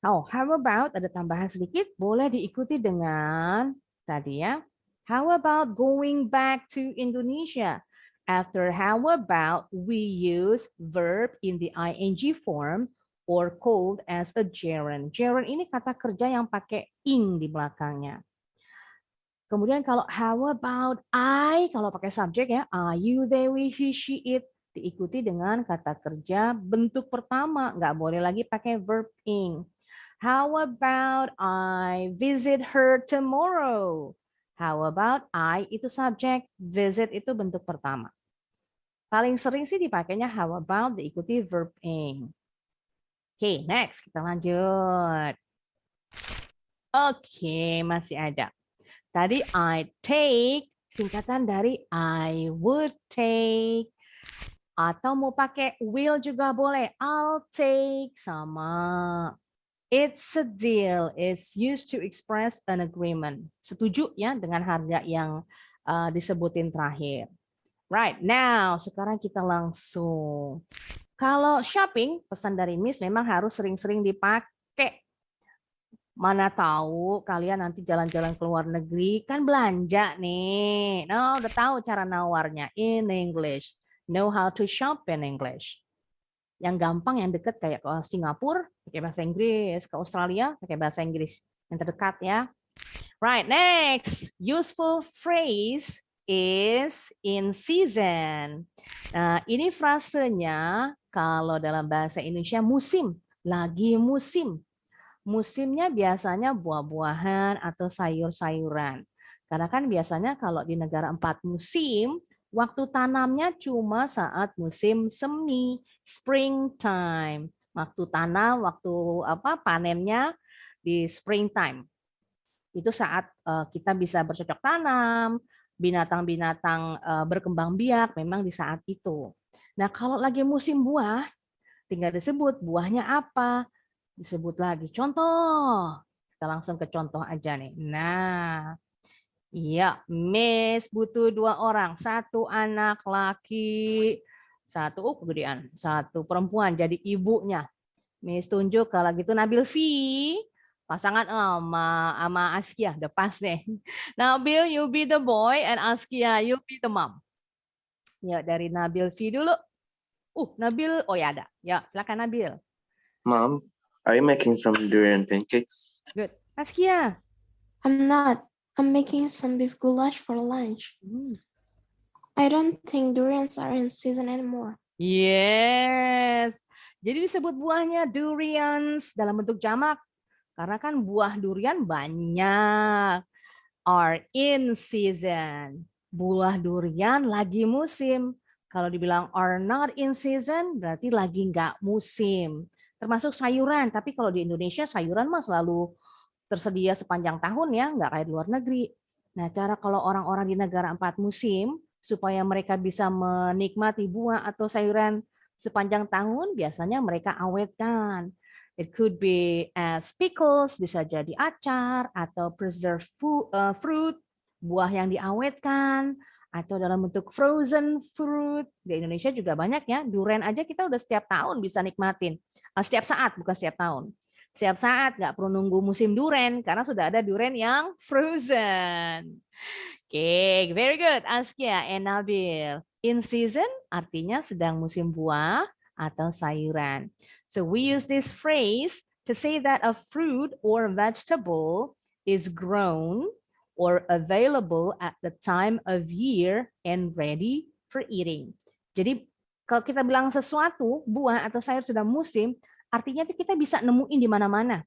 Oh, how about ada tambahan sedikit, boleh diikuti dengan tadi ya. How about going back to Indonesia? After how about we use verb in the ing form or called as a gerund. Gerund ini kata kerja yang pakai ing di belakangnya. Kemudian kalau how about I, kalau pakai subjek ya, are you, they, we, he, she, it, diikuti dengan kata kerja bentuk pertama, nggak boleh lagi pakai verb ing. How about I visit her tomorrow? How about I itu subjek, visit itu bentuk pertama. Paling sering sih dipakainya how about diikuti verb ing. Oke, next kita lanjut. Oke, masih ada. Tadi I take, singkatan dari I would take. Atau mau pakai will juga boleh. I'll take, sama. It's a deal. It's used to express an agreement. Setuju ya dengan harga yang disebutin terakhir. Right, now sekarang kita langsung. Kalau shopping, pesan dari Miss memang harus sering-sering dipakai. Mana tahu kalian nanti jalan-jalan ke luar negeri kan belanja nih. Nah, udah tahu cara nawarnya in English. Know how to shop in English. Yang gampang, yang deket kayak ke Singapura pakai bahasa Inggris, ke Australia pakai bahasa Inggris. Yang terdekat ya. Right, next. Useful phrase is in season. Nah, ini frasenya kalau dalam bahasa Indonesia musim, lagi musim. Musimnya biasanya buah-buahan atau sayur-sayuran. Karena kan biasanya kalau di negara 4 musim, waktu tanamnya cuma saat musim semi, springtime. Waktu tanam, waktu panennya di springtime. Itu saat kita bisa bercocok tanam, binatang-binatang berkembang biak memang di saat itu. Nah, kalau lagi musim buah, tinggal disebut buahnya apa. Disebut lagi. Contoh. Kita langsung ke contoh aja nih. Nah, iya, Miss butuh 2 orang. 1 anak laki, 1 kegedean, 1 perempuan jadi ibunya. Miss tunjuk kalau gitu Nabil V. Pasangan sama Askia, udah pas nih. Nabil, you be the boy and Askia, you be the mom. Ya, dari Nabil V dulu. Nabil, oh ya ada. Ya, silakan Nabil. Mom, are you making some durian pancakes? Good. Askia. I'm not. I'm making some beef goulash for lunch. I don't think durians are in season anymore. Yes. Jadi disebut buahnya durians dalam bentuk jamak. Karena kan buah durian banyak. Are in season. Buah durian lagi musim. Kalau dibilang are not in season, berarti lagi nggak musim. Termasuk sayuran. Tapi kalau di Indonesia sayuran mah selalu tersedia sepanjang tahun ya, nggak kayak di luar negeri. Nah, cara kalau orang-orang di negara 4 musim, supaya mereka bisa menikmati buah atau sayuran sepanjang tahun, biasanya mereka awetkan. It could be as pickles, bisa jadi acar, atau preserved fruit, buah yang diawetkan, atau dalam bentuk frozen fruit. Di Indonesia juga banyak ya, durian aja kita udah setiap tahun bisa nikmatin. Setiap saat, bukan setiap tahun. Setiap saat, nggak perlu nunggu musim durian, karena sudah ada durian yang frozen. Oke, very good, Askia and Nabil. In season artinya sedang musim buah atau sayuran. So we use this phrase to say that a fruit or vegetable is grown or available at the time of year and ready for eating. Jadi kalau kita bilang sesuatu, buah atau sayur sudah musim, artinya kita bisa nemuin di mana-mana.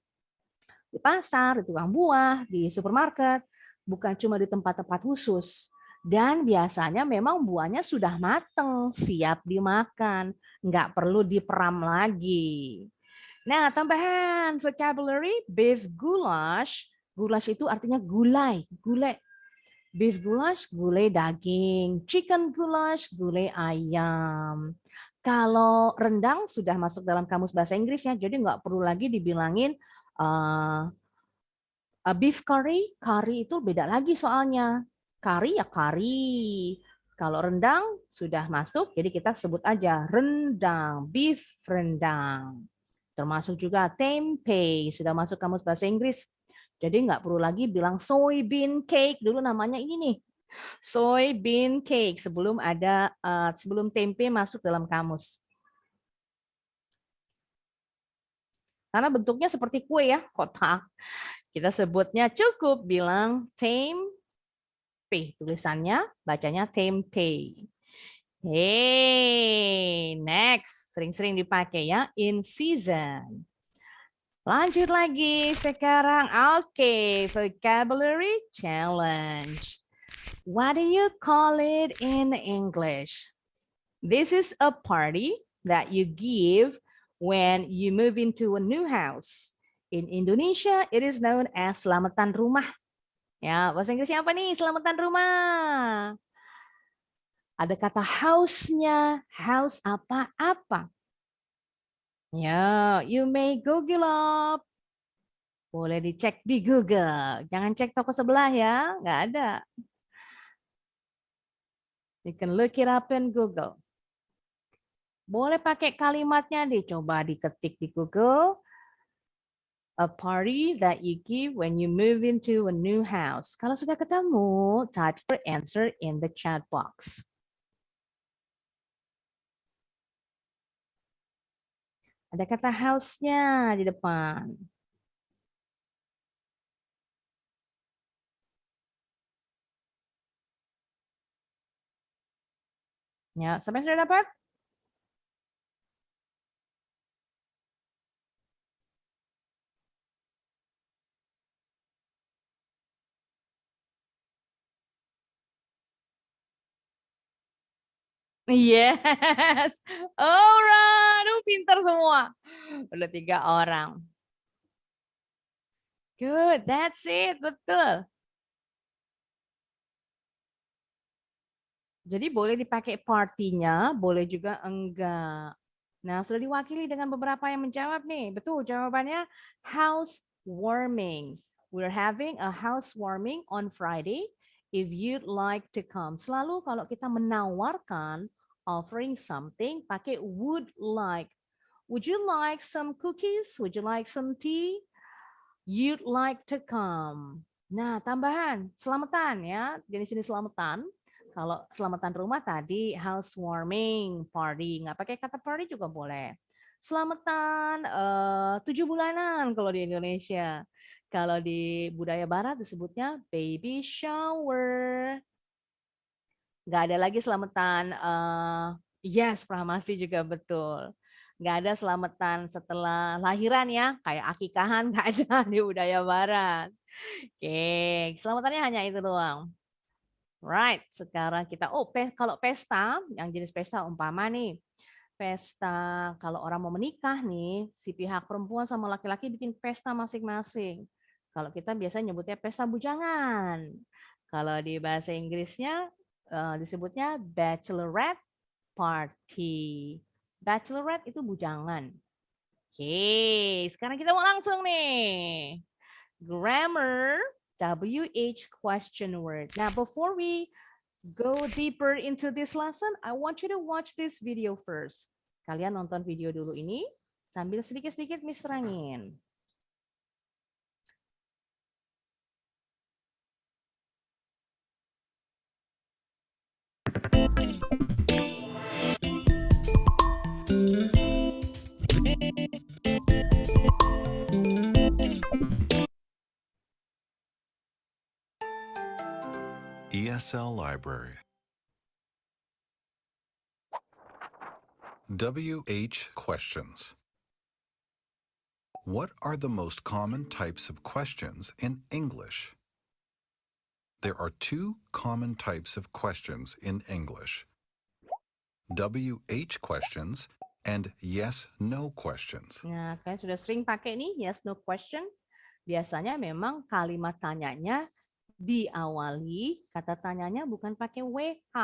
Di pasar, di tukang buah, di supermarket, bukan cuma di tempat-tempat khusus. Dan biasanya memang buahnya sudah matang, siap dimakan, nggak perlu diperam lagi. Nah, tambahan vocabulary beef goulash. Goulash itu artinya gulai, gulai. Beef goulash, gulai daging. Chicken goulash, gulai ayam. Kalau rendang sudah masuk dalam kamus bahasa Inggris ya, jadi nggak perlu lagi dibilangin beef curry. Curry itu beda lagi soalnya. Curry ya curry. Kalau rendang sudah masuk, jadi kita sebut aja rendang, beef rendang. Termasuk juga tempe, sudah masuk kamus bahasa Inggris. Jadi nggak perlu lagi bilang soybean cake, dulu namanya ini nih. Soybean cake sebelum sebelum tempe masuk dalam kamus. Karena bentuknya seperti kue ya, kotak. Kita sebutnya cukup bilang tempe. Tulisannya bacanya tempe. Hey, next. Sering-sering dipakai ya, in season. Lanjut lagi sekarang. Oke, vocabulary challenge. What do you call it in English? This is a party that you give when you move into a new house. In Indonesia, it is known as selamatan rumah. Ya, bahasa Inggrisnya apa nih? Selamatan rumah. Ada kata house-nya. House apa-apa. Ya, you may Google up. Boleh dicek di Google. Jangan cek toko sebelah ya, nggak ada. You can look it up in Google. Boleh pakai kalimatnya deh, coba diketik di Google. A party that you give when you move into a new house. Kalau sudah ketemu, type your answer in the chat box. Ada kata house-nya di depan. Ya, sampai sudah dapat? Yes. Alright, pintar semua. Udah 3 orang. Good, that's it, betul. Jadi boleh dipakai partinya, boleh juga enggak. Nah, sudah diwakili dengan beberapa yang menjawab nih. Betul, jawabannya housewarming. We're having a housewarming on Friday. If you'd like to come. Selalu kalau kita menawarkan offering something, pakai would like. Would you like some cookies? Would you like some tea? You'd like to come. Nah, tambahan, selamatan ya. Jenis-jenis selamatan. Kalau selamatan rumah tadi housewarming party, nggak pakai kata party juga boleh. Selamatan 7 bulanan kalau di Indonesia. Kalau di budaya Barat disebutnya baby shower. Nggak ada lagi selamatan yes, prahmasih juga betul. Nggak ada selamatan setelah lahiran ya, kayak akikahan nggak ada di budaya Barat. Oke, selamatannya hanya itu doang. Right, sekarang kita, kalau pesta, yang jenis pesta umpama nih, pesta kalau orang mau menikah nih, si pihak perempuan sama laki-laki bikin pesta masing-masing. Kalau kita biasanya nyebutnya pesta bujangan. Kalau di bahasa Inggrisnya disebutnya bachelorette party. Bachelorette itu bujangan. Oke, sekarang kita mau langsung nih. Grammar. WH question word. Now, before we go deeper into this lesson, I want you to watch this video first. Kalian nonton video dulu ini, sambil sedikit-sedikit Miss terangin. ESL Library. WH questions. What are the most common types of questions in English? There are two common types of questions in English: WH questions and yes-no questions. Nah, kalian sudah sering pakai nih yes no question. Biasanya memang kalimat tanyanya diawali kata tanyanya bukan pakai WH,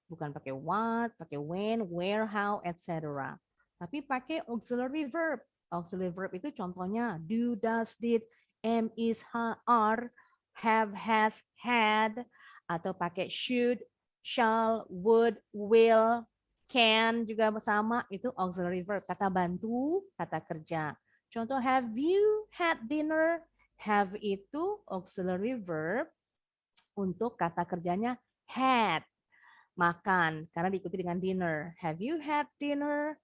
bukan pakai what, pakai when, where, how, etc. Tapi pakai auxiliary verb. Auxiliary verb itu contohnya do, does, did, am, is, are, have, has, had, atau pakai should, shall, would, will, can juga sama, itu auxiliary verb, kata bantu, kata kerja. Contoh, have you had dinner? Have itu auxiliary verb untuk kata kerjanya had, makan, karena diikuti dengan dinner. Have you had dinner?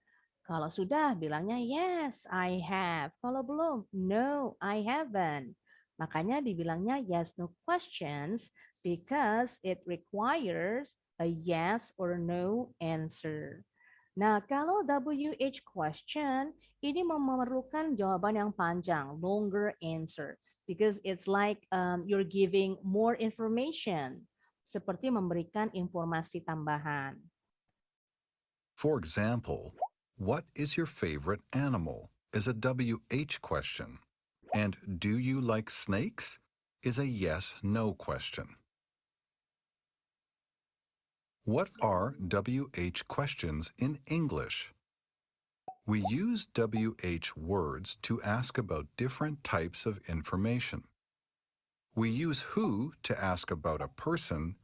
Kalau sudah, bilangnya yes, I have. Kalau belum, no, I haven't. Makanya dibilangnya yes, no questions because it requires a yes or no answer. Nah, kalau WH question, ini memerlukan jawaban yang panjang, longer answer, because it's like you're giving more information, seperti memberikan informasi tambahan. For example, what is your favorite animal is a WH question, and do you like snakes is a yes-no question. What are WH questions in English? We use WH words to ask about different types of information. We use who to ask about a person,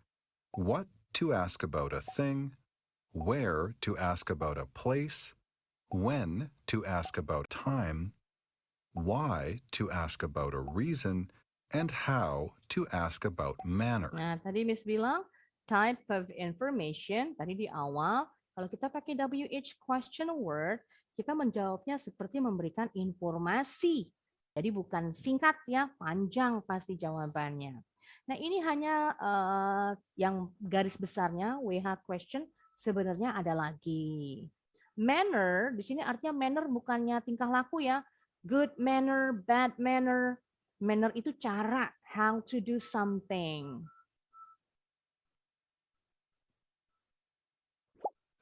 what to ask about a thing, where to ask about a place, when to ask about time, why to ask about a reason, and how to ask about manner. Nah, tadi Miss bilang type of information, tadi di awal, kalau kita pakai WH question word, kita menjawabnya seperti memberikan informasi. Jadi bukan singkat ya, panjang pasti jawabannya. Nah, ini hanya yang garis besarnya WH question, sebenarnya ada lagi. Manner, di sini artinya manner bukannya tingkah laku ya. Good manner, bad manner. Manner itu cara, how to do something.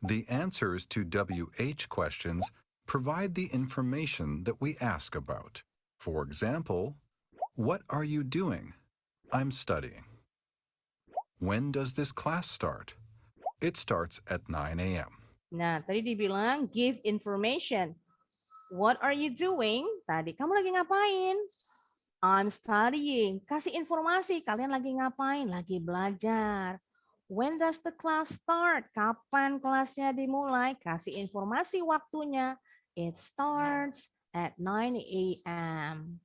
The answers to WH questions provide the information that we ask about. For example, what are you doing? I'm studying. When does this class start? It starts at 9 a.m. Nah, tadi dibilang give information. What are you doing? Tadi kamu lagi ngapain? I'm studying. Kasih informasi, kalian lagi ngapain? Lagi belajar. When does the class start? Kapan kelasnya dimulai? Kasih informasi waktunya. It starts at 9 a.m.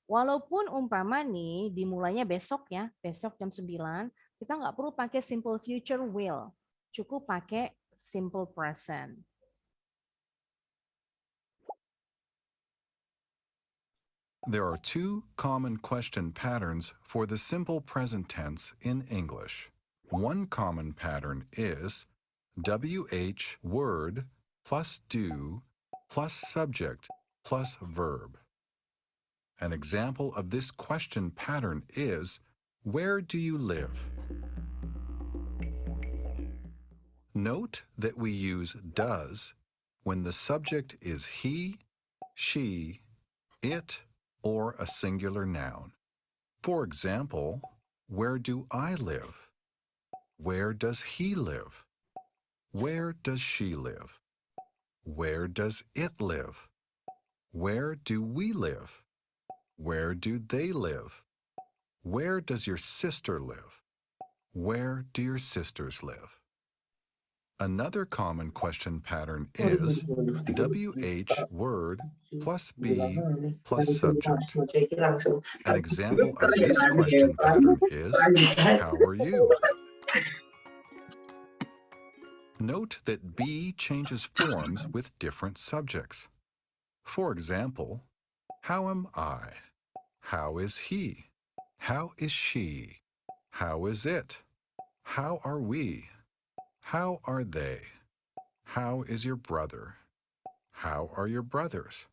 Walaupun umpama nih dimulainya besok ya, besok jam 9, kita nggak perlu pakai simple future will. Cukup pakai simple present. There are two common question patterns for the simple present tense in English. One common pattern is WH word plus do plus subject plus verb. An example of this question pattern is, where do you live? Note that we use does when the subject is he, she, it, or a singular noun. For example, where do I live? Where does he live? Where does she live? Where does it live? Where do we live? Where do they live? Where does your sister live? Where do your sisters live? Another common question pattern is WH word plus be plus subject. An example of this question pattern is, how are you? Note that be changes forms with different subjects. For example, how am I? How is he? How is she? How is it? How are we? How are they? How is your brother? How are your brothers?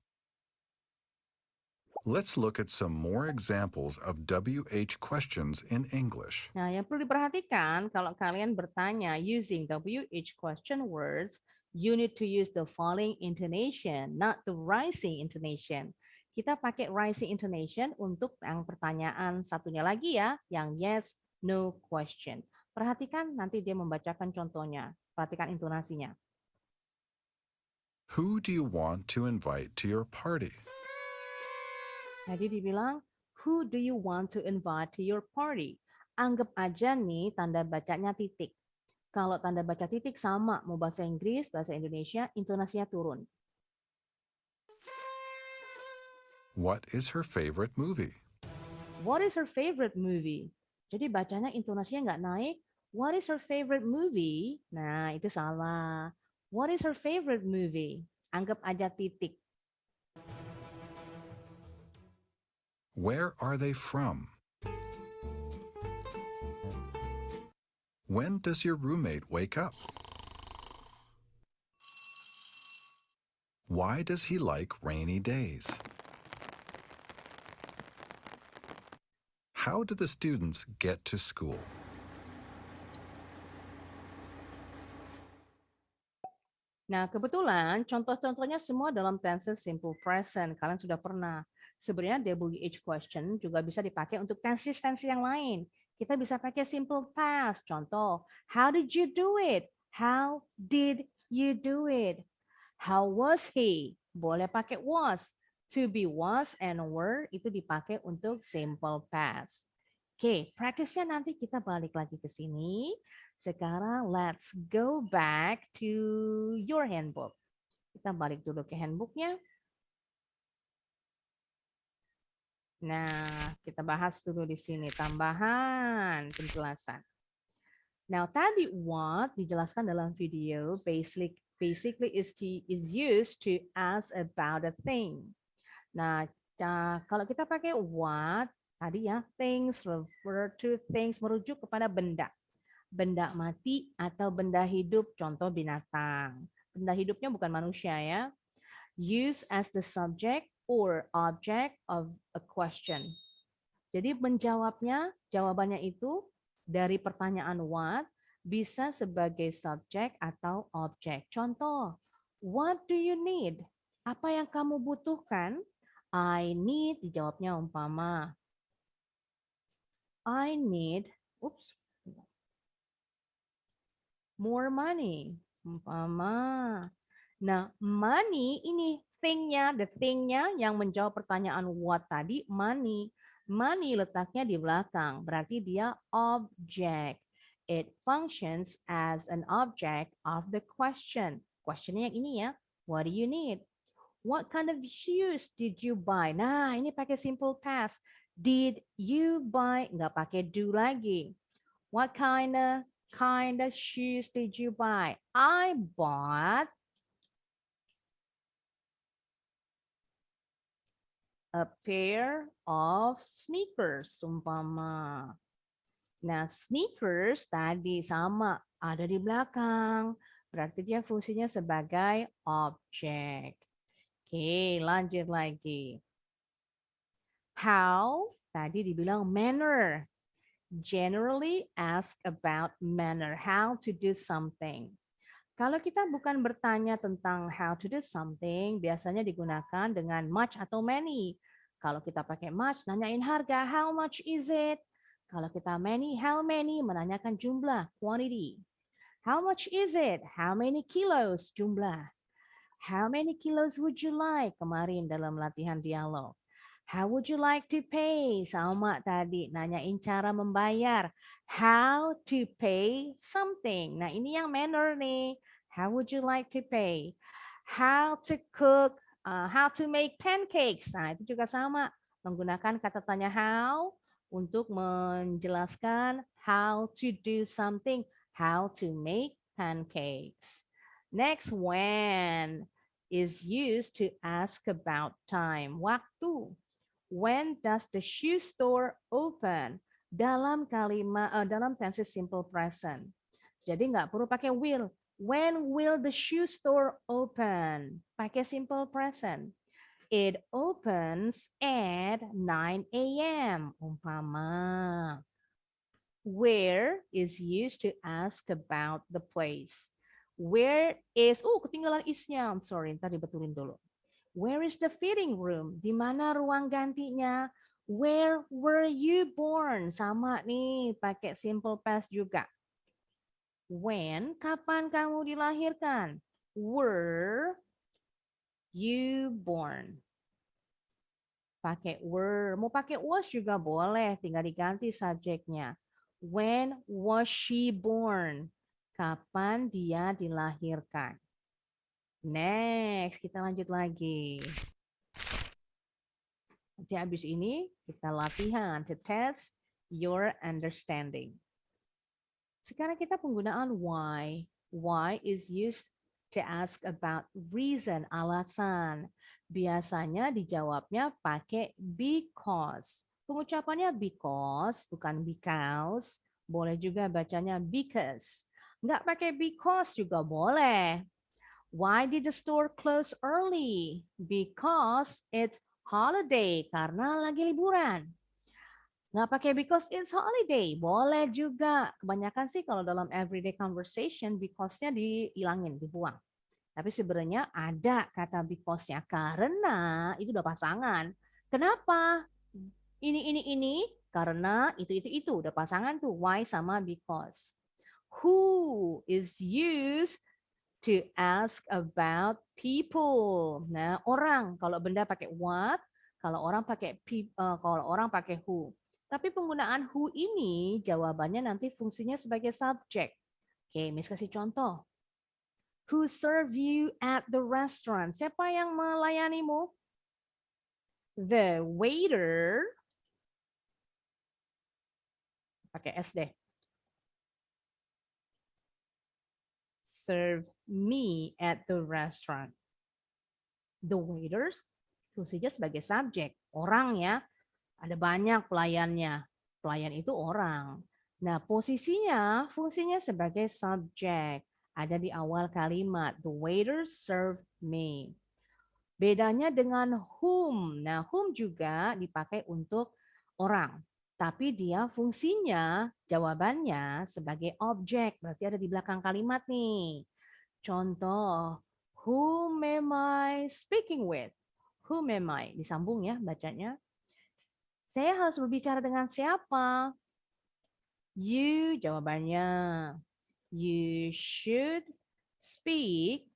Let's look at some more examples of WH questions in English. Nah, yang perlu diperhatikan kalau kalian bertanya using WH question words, you need to use the falling intonation, not the rising intonation. Kita pakai rising intonation untuk yang pertanyaan satunya lagi ya, yang yes, no question. Perhatikan nanti dia membacakan contohnya. Perhatikan intonasinya. Who do you want to invite to your party? Jadi dibilang, who do you want to invite to your party? Anggap aja nih tanda bacanya titik. Kalau tanda baca titik sama, mau bahasa Inggris, bahasa Indonesia, intonasinya turun. What is her favorite movie? What is her favorite movie? Jadi bacanya intonasinya nggak naik. What is her favorite movie? Nah, itu salah. What is her favorite movie? Anggap aja titik. Where are they from? When does your roommate wake up? Why does he like rainy days? How do the students get to school? Nah, kebetulan contoh-contohnya semua dalam tenses simple present. Kalian sudah pernah. Sebenarnya WH question juga bisa dipakai untuk tenses-tenses yang lain. Kita bisa pakai simple past. Contoh, how did you do it? How did you do it? How was he? Boleh pakai was. To be, was, and were itu dipakai untuk simple past. Oke, praktisnya nanti kita balik lagi ke sini. Sekarang let's go back to your handbook. Kita balik dulu ke handbooknya. Nah, kita bahas dulu di sini tambahan penjelasan. Now, tadi what dijelaskan dalam video basically is used to ask about a thing. Nah, kalau kita pakai what tadi ya, things refer to things merujuk kepada benda. Benda mati atau benda hidup, contoh binatang. Benda hidupnya bukan manusia ya. Use as the subject or object of a question. Jadi jawabannya itu dari pertanyaan what bisa sebagai subjek atau objek. Contoh, what do you need? Apa yang kamu butuhkan? I need, dijawabnya umpama. I need, more money. Umpama. Nah, money ini the thing-nya yang menjawab pertanyaan what tadi, money. Money letaknya di belakang, berarti dia object. It functions as an object of the question. Questionnya yang ini ya, what do you need? What kind of shoes did you buy? Nah, ini pakai simple past. Did you buy? Nggak pakai do lagi. What kind of shoes did you buy? I bought a pair of sneakers, umpama. Nah, sneakers tadi sama, ada di belakang. Berarti dia fungsinya sebagai objek. Oke, lanjut lagi. How, tadi dibilang manner. Generally ask about manner, how to do something. Kalau kita bukan bertanya tentang how to do something, biasanya digunakan dengan much atau many. Kalau kita pakai much, nanyain harga, how much is it? Kalau kita many, how many, menanyakan jumlah, quantity. How much is it? How many kilos, jumlah. How many kilos would you like? Kemarin dalam latihan dialog. How would you like to pay? Sama tadi, nanyain cara membayar. How to pay something. Nah, ini yang manner nih. How would you like to pay? How to cook, how to make pancakes. Nah, itu juga sama. Menggunakan kata tanya how untuk menjelaskan how to do something. How to make pancakes. Next, when is used to ask about time. Waktu. When does the shoe store open? Dalam dalam tenses simple present. Jadi nggak perlu pakai will. When will the shoe store open? Pakai simple present. It opens at 9 a.m. Umpama. Where is used to ask about the place. Where is, ketinggalan is-nya. I'm sorry, ntar dibetulin dulu. Where is the fitting room? Di mana ruang gantinya? Where were you born? Sama nih, pakai simple past juga. When, kapan kamu dilahirkan? Were you born? Pakai were. Mau pakai was juga boleh, tinggal diganti subjeknya. When was she born? Kapan dia dilahirkan? Next, kita lanjut lagi. Nanti habis ini kita latihan to test your understanding. Sekarang kita penggunaan why. Why is used to ask about reason, alasan. Biasanya dijawabnya pakai because. Pengucapannya because, bukan because. Boleh juga bacanya because. Nggak pakai because juga boleh. Why did the store close early? Because it's holiday, karena lagi liburan. Nggak pakai because it's holiday, boleh juga. Kebanyakan sih kalau dalam everyday conversation, because-nya dihilangin, dibuang. Tapi sebenarnya ada kata because-nya, karena itu udah pasangan. Kenapa? Ini, karena itu, udah pasangan tuh, why sama because. Who is used to ask about people. Nah, orang kalau benda pakai what, kalau orang pakai who. Tapi penggunaan who ini jawabannya nanti fungsinya sebagai subjek. Oke, Miss kasih contoh. Who serve you at the restaurant? Siapa yang melayanimu? The waiter. Pakai S deh. Serve me at the restaurant. The waiters fungsinya sebagai subjek. Orang ya. Ada banyak pelayannya. Pelayan itu orang. Nah, posisinya, fungsinya sebagai subjek. Ada di awal kalimat. The waiters serve me. Bedanya dengan whom. Nah, whom juga dipakai untuk orang. Tapi dia fungsinya, jawabannya sebagai objek. Berarti ada di belakang kalimat nih. Contoh, whom am I speaking with? Whom am I? Disambung ya bacanya. Saya harus berbicara dengan siapa? You, jawabannya. You should speak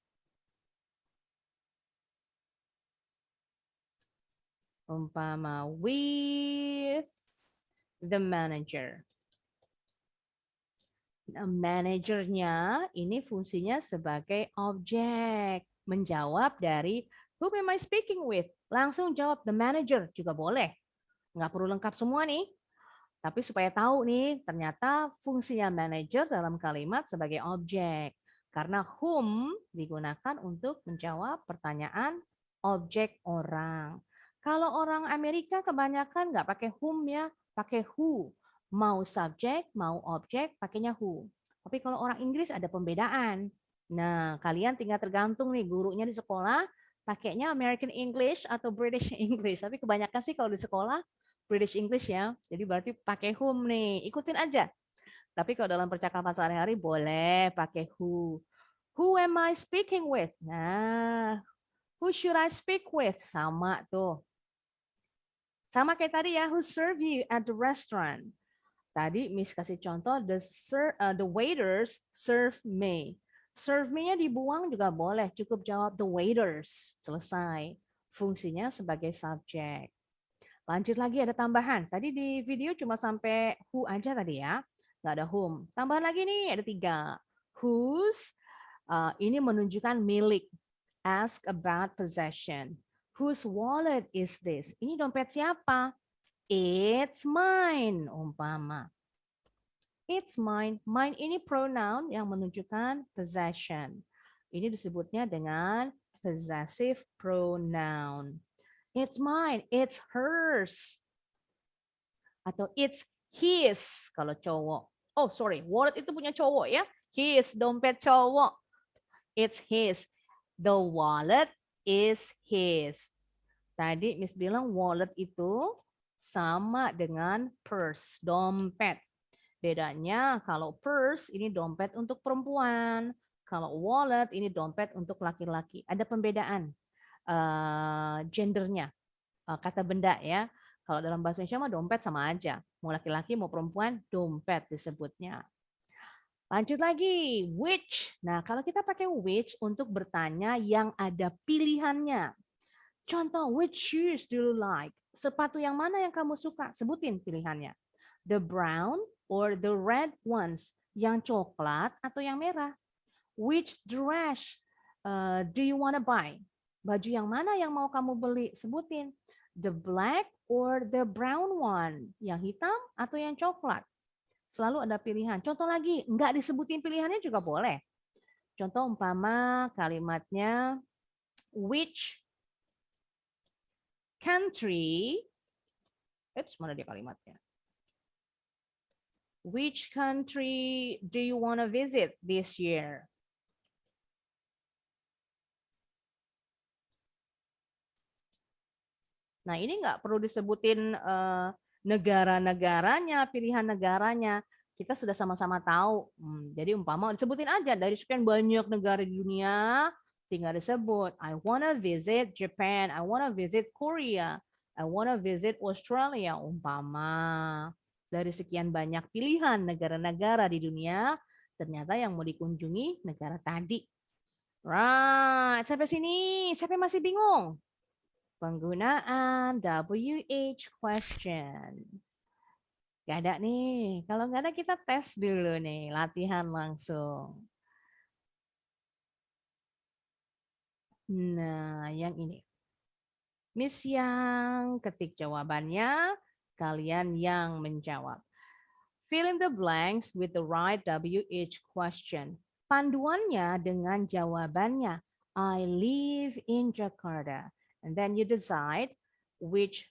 umpama with the manager. Nah, manajernya ini fungsinya sebagai objek. Menjawab dari who am I speaking with? Langsung jawab the manager juga boleh. Nggak perlu lengkap semua nih. Tapi supaya tahu nih, ternyata fungsinya manager dalam kalimat sebagai objek. Karena whom digunakan untuk menjawab pertanyaan objek orang. Kalau orang Amerika kebanyakan nggak pakai whom ya, pakai who. Mau subjek, mau objek, pakainya who. Tapi kalau orang Inggris ada pembedaan. Nah, kalian tinggal tergantung nih gurunya di sekolah, pakainya American English atau British English. Tapi kebanyakan sih kalau di sekolah, British English ya. Jadi berarti pakai whom nih. Ikutin aja. Tapi kalau dalam percakapan sehari-hari boleh pakai who. Who am I speaking with? Nah, who should I speak with? Sama tuh. Sama kayak tadi ya, who serve you at the restaurant? Tadi Miss kasih contoh, the waiters serve me. Serve me-nya dibuang juga boleh. Cukup jawab the waiters. Selesai. Fungsinya sebagai subjek. Lanjut lagi ada tambahan. Tadi di video cuma sampai who aja tadi ya. Nggak ada whom. Tambahan lagi nih ada 3. Whose, ini menunjukkan milik. Ask about possession. Whose wallet is this? Ini dompet siapa? It's mine, umpama. It's mine. Mine ini pronoun yang menunjukkan possession. Ini disebutnya dengan possessive pronoun. It's mine, it's hers. Atau it's his kalau cowok. Oh, sorry, wallet itu punya cowok ya. His, dompet cowok. It's his. The wallet is his. Tadi Miss bilang wallet itu sama dengan purse, dompet. Bedanya kalau purse ini dompet untuk perempuan, kalau wallet ini dompet untuk laki-laki. Ada pembedaan gendernya, kata benda ya. Kalau dalam bahasa Indonesia mah dompet sama aja. Mau laki-laki mau perempuan dompet disebutnya. Lanjut lagi, which. Nah, kalau kita pakai which untuk bertanya yang ada pilihannya. Contoh, which shoes do you like? Sepatu yang mana yang kamu suka? Sebutin pilihannya. The brown or the red ones? Yang coklat atau yang merah? Which dress do you want to buy? Baju yang mana yang mau kamu beli? Sebutin. The black or the brown one? Yang hitam atau yang coklat? Selalu ada pilihan. Contoh lagi, enggak disebutin pilihannya juga boleh. Contoh umpama kalimatnya, which country, mana dia kalimatnya? Which country do you want to visit this year? Nah, ini nggak perlu disebutin negara-negaranya, pilihan negaranya. Kita sudah sama-sama tahu. Jadi umpama disebutin aja dari sekian banyak negara di dunia, tinggal disebut, I wanna visit Japan, I wanna visit Korea, I wanna visit Australia. Umpama dari sekian banyak pilihan negara-negara di dunia, ternyata yang mau dikunjungi negara tadi. Right, sampai sini, siapa yang masih bingung? Penggunaan WH question. Gak ada nih. Kalau nggak ada kita tes dulu nih. Latihan langsung. Nah, yang ini. Miss yang ketik jawabannya. Kalian yang menjawab. Fill in the blanks with the right WH question. Panduannya dengan jawabannya. I live in Jakarta. And then you decide which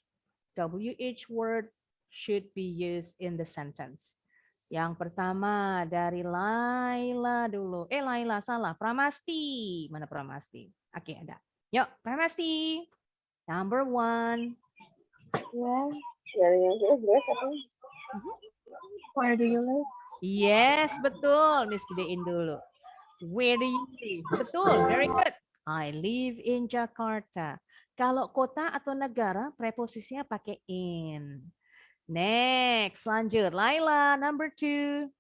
WH word should be used in the sentence. Yang pertama dari Laila dulu. Laila salah. Pramasti. Mana Pramasti? Oke, ada. Yuk, Pramasti. Number 1. Where do you live? Yes, betul. Miss gedein dulu. Where do you live? Betul, very good. I live in Jakarta. Kalau kota atau negara, preposisinya pakai in. Next, lanjut. Laila, number 2.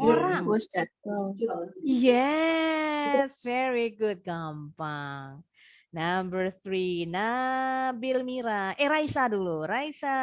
Orang. What's that? Yes, very good. Gampang. Number 3, Nabil Mira. Raisa dulu. Raisa.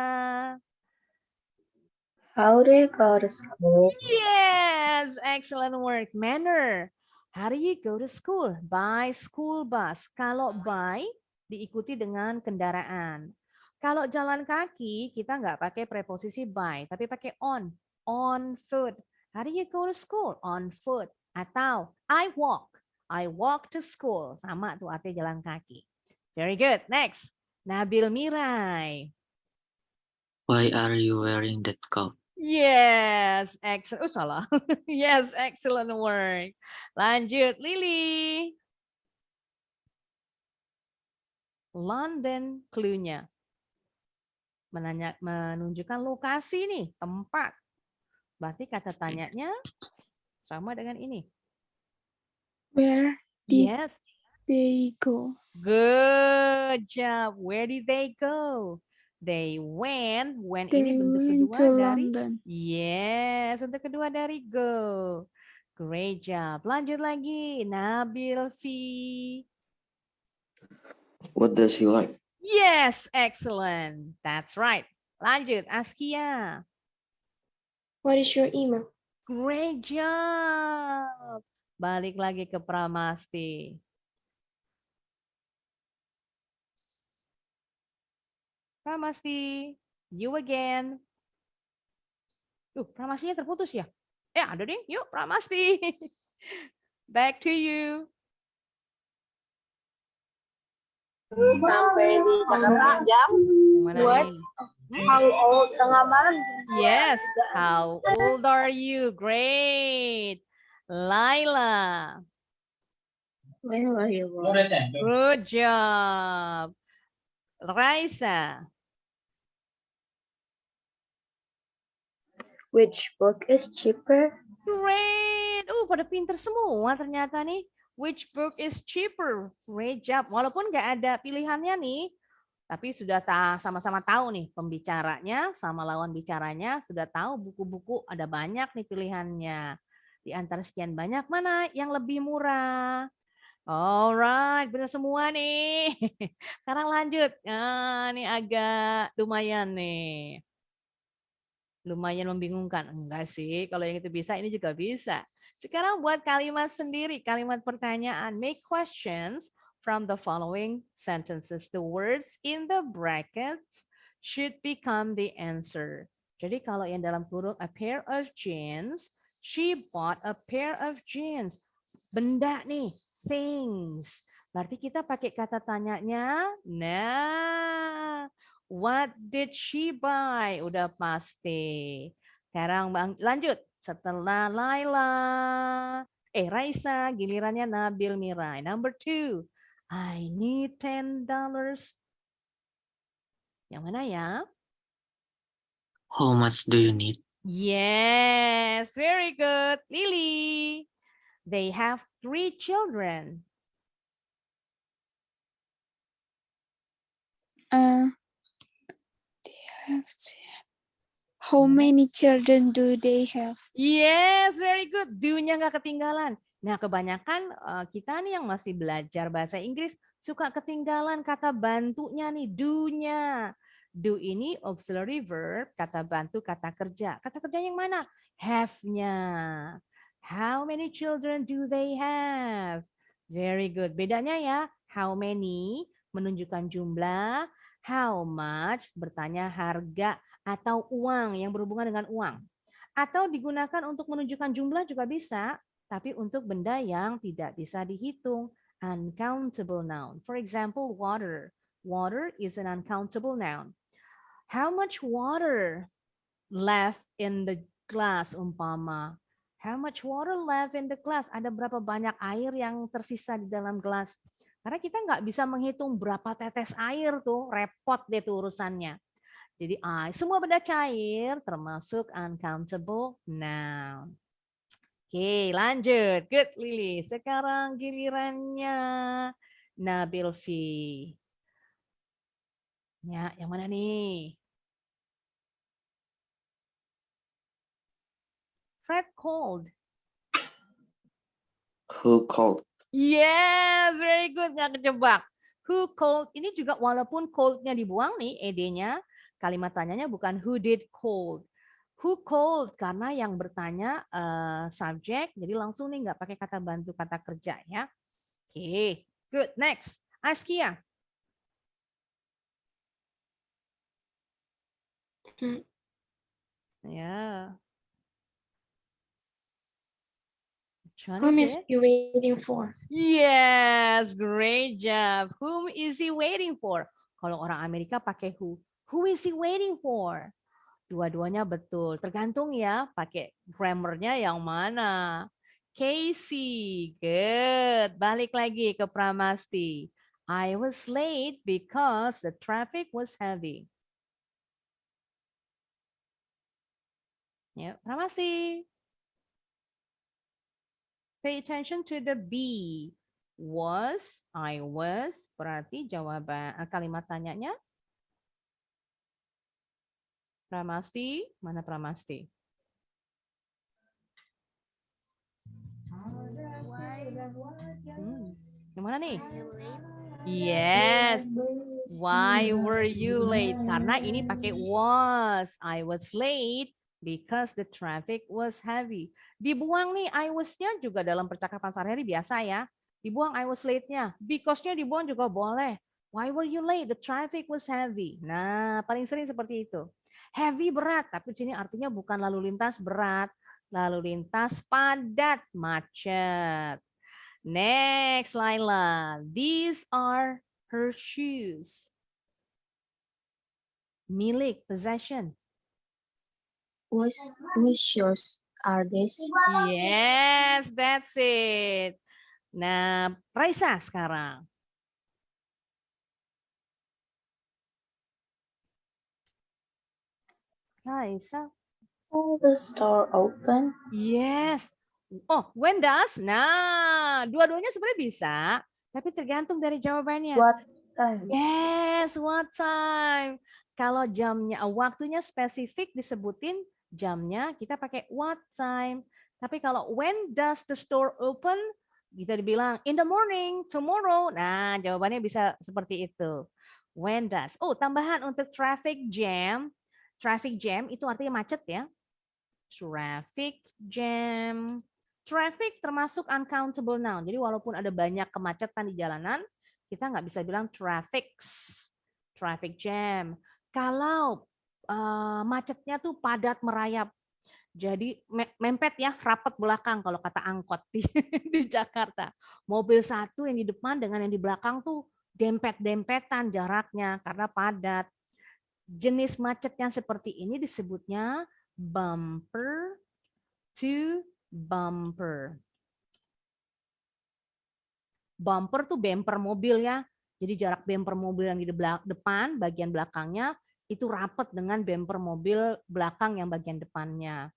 How do you go to school? Yes, excellent work. Manner. How do you go to school? By school bus. Kalau by, diikuti dengan kendaraan. Kalau jalan kaki, kita nggak pakai preposisi by, tapi pakai on. On foot. How do you go to school? On foot. Atau I walk. I walk to school. Sama tuh artinya jalan kaki. Very good. Next. Nabil Mirai. Why are you wearing that coat? Yes, excellent. Salah. Yes, excellent work. Lanjut, Lily. London, clue-nya. Menunjukkan lokasi nih, tempat. Berarti kata tanyanya sama dengan ini. Where did Yes. they go? Good job. Where did they go? They went. When They ini bentuk went kedua to dari London. yes, bentuk kedua dari go. Great job. Lanjut lagi. Nabil V. What does he like? Yes, excellent. That's right. Lanjut. Askia. What is your email? Great job. Balik lagi ke Pramasti. Pramasti, you again. Pramastinya terputus ya? Ada deh. Yuk, Pramasti. Back to you. Sampai di Jakarta jam Mana What? nih? how old tengah malam. Yes. How old are you? Great. Laila. When were you born? Good job. Raisa. Which book is cheaper? Great. Pada pinter semua ternyata nih. Which book is cheaper? Great job. Walaupun nggak ada pilihannya nih, tapi sudah sama-sama tahu nih pembicaranya sama lawan bicaranya, sudah tahu buku-buku ada banyak nih pilihannya. Di antara sekian banyak mana yang lebih murah? Alright, benar semua nih. Sekarang lanjut. Ini agak lumayan nih. Lumayan membingungkan. Enggak sih, kalau yang itu bisa, ini juga bisa. Sekarang buat kalimat sendiri, kalimat pertanyaan. Make questions from the following sentences. The words in the brackets should become the answer. Jadi kalau yang dalam kurung a pair of jeans, she bought a pair of jeans. Benda nih, things. Berarti kita pakai kata tanyanya. Nah, what did she buy? Udah pasti. Sekarang lanjut. Setelah Laila, Raisa, gilirannya Nabil Mirai. Number 2. I need $10. Yang mana ya? How much do you need? Yes, very good. Lily. They have 3 children. They have. How many children do they have? Yes, very good. Do-nya nggak ketinggalan. Nah, kebanyakan kita nih yang masih belajar bahasa Inggris suka ketinggalan kata bantunya nih, do-nya. Do ini auxiliary verb, kata bantu, kata kerja. Kata kerja yang mana? Have-nya. How many children do they have? Very good. Bedanya ya, how many menunjukkan jumlah, how much bertanya harga atau uang yang berhubungan dengan uang. Atau digunakan untuk menunjukkan jumlah juga bisa, tapi untuk benda yang tidak bisa dihitung. Uncountable noun. For example, water. Water is an uncountable noun. How much water left in the glass umpama? How much water left in the glass? Ada berapa banyak air yang tersisa di dalam gelas? Karena kita nggak bisa menghitung berapa tetes air tuh, repot deh tuh urusannya. Jadi semua benda cair termasuk uncountable noun. Oke, lanjut. Good, Lily. Sekarang gilirannya Nabil V. Ya, yang mana nih? Fred called. Who called? Yes, very good. Nggak kejebak. Who called? Ini juga walaupun called-nya dibuang nih, ed-nya, kalimat tanyanya bukan who did called. Who called? Karena yang bertanya subjek, jadi langsung nih nggak pakai kata bantu, kata kerja ya. Oke, good. Next, Askia. Ya. Whom is he waiting for? Yes, great job. Whom is he waiting for? Kalau orang Amerika pakai who. Who is he waiting for? Dua-duanya betul. Tergantung ya pakai grammarnya yang mana. Casey, good. Balik lagi ke Pramasti. I was late because the traffic was heavy. Ya, Pramasti. Pay attention to the B. Was, I was, berarti jawaban kalimat tanyanya. Pramasti, mana Pramasti? Yang mana nih? Yes. Why were you late? Karena ini pakai was. I was late because the traffic was heavy. Dibuang nih I was-nya juga dalam percakapan sehari-hari biasa ya. Dibuang I was late-nya. Because-nya dibuang juga boleh. Why were you late? The traffic was heavy. Nah, paling sering seperti itu. Heavy berat, tapi di sini artinya bukan lalu lintas berat. Lalu lintas padat, macet. Next, Laila. These are her shoes. Milik, possession. Whose shoes are these? Yes, that's it. Nah, Raisa sekarang. Raisa. Will the store open? Yes. Oh, when does? Nah, dua-duanya sebenarnya bisa, tapi tergantung dari jawabannya. What time? Yes, what time? Kalau jamnya, waktunya spesifik disebutin jamnya, kita pakai what time. Tapi kalau when does the store open, kita dibilang in the morning, tomorrow. Nah, jawabannya bisa seperti itu. When does? Oh, tambahan untuk traffic jam. Traffic jam itu artinya macet ya. Traffic jam. Traffic termasuk uncountable noun. Jadi walaupun ada banyak kemacetan di jalanan, kita nggak bisa bilang traffic jam. Kalau macetnya tuh padat merayap, jadi mempet ya, rapat belakang kalau kata angkot di Jakarta. Mobil satu yang di depan dengan yang di belakang tuh dempet-dempetan jaraknya karena padat. Jenis macet yang seperti ini disebutnya bumper to bumper. Bumper tuh bumper mobil ya. Jadi jarak bumper mobil yang di depan, bagian belakangnya, itu rapat dengan bumper mobil belakang yang bagian depannya.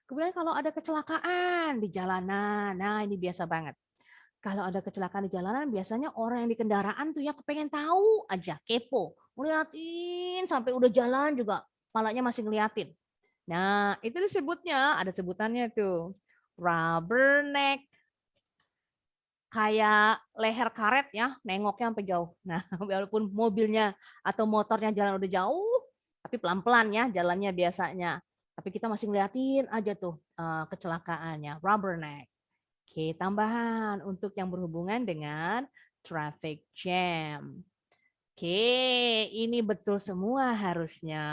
Kemudian kalau ada kecelakaan di jalanan, nah ini biasa banget. Kalau ada kecelakaan di jalanan, biasanya orang yang di kendaraan tuh ya kepengen tahu aja, kepo. Ngeliatin sampai udah jalan juga, palanya masih ngeliatin. Nah, itu disebutnya, ada sebutannya tuh, rubberneck. Kayak leher karet ya, nengoknya sampai jauh. Nah, walaupun mobilnya atau motornya jalan udah jauh, tapi pelan-pelan ya jalannya biasanya. Tapi kita masih ngeliatin aja tuh kecelakaannya, rubberneck. Oke, tambahan untuk yang berhubungan dengan traffic jam. Oke, ini betul semua harusnya.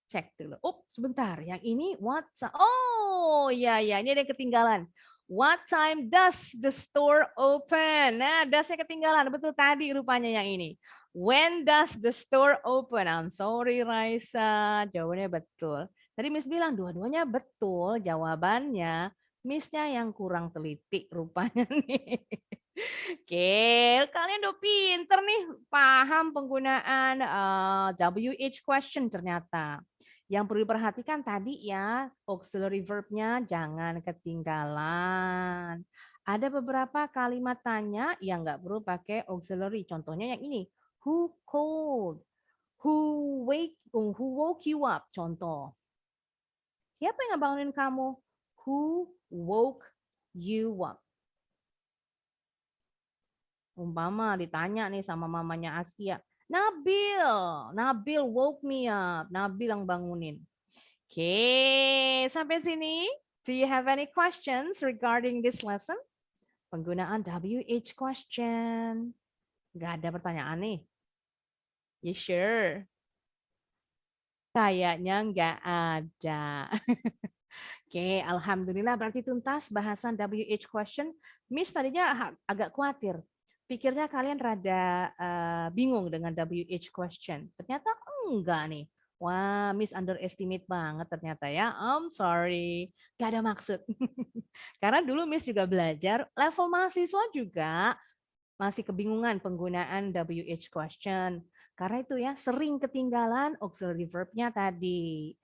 Cek dulu. Oh, sebentar. Yang ini what? Oh, ya ya, ini ada yang ketinggalan. What time does the store open? Nah, does-nya ketinggalan. Betul tadi rupanya yang ini. When does the store open? I'm sorry, Raisa. Jawabannya betul. Tadi Miss bilang dua-duanya betul jawabannya. Miss-nya yang kurang teliti rupanya nih. Oke, kalian udah pinter nih. Paham penggunaan WH question ternyata. Yang perlu diperhatikan tadi ya, auxiliary verb-nya jangan ketinggalan. Ada beberapa kalimat tanya yang nggak perlu pakai auxiliary. Contohnya yang ini, who called, who woke you up. Contoh, siapa yang ngebangunin kamu? Who woke you up? Umpama ditanya nih sama mamanya Asia, Nabil woke me up. Nabil yang bangunin. Oke, sampai sini. Do you have any questions regarding this lesson? Penggunaan WH question. Gak ada pertanyaan nih. You sure? Kayaknya nggak ada. Oke, alhamdulillah berarti tuntas bahasan WH question. Miss tadinya agak khawatir. Pikirnya kalian rada bingung dengan WH question. Ternyata enggak nih. Wah, Miss underestimate banget ternyata ya. I'm sorry. Gak ada maksud. Karena dulu Miss juga belajar, level mahasiswa juga masih kebingungan penggunaan WH question. Karena itu ya sering ketinggalan auxiliary verb-nya tadi.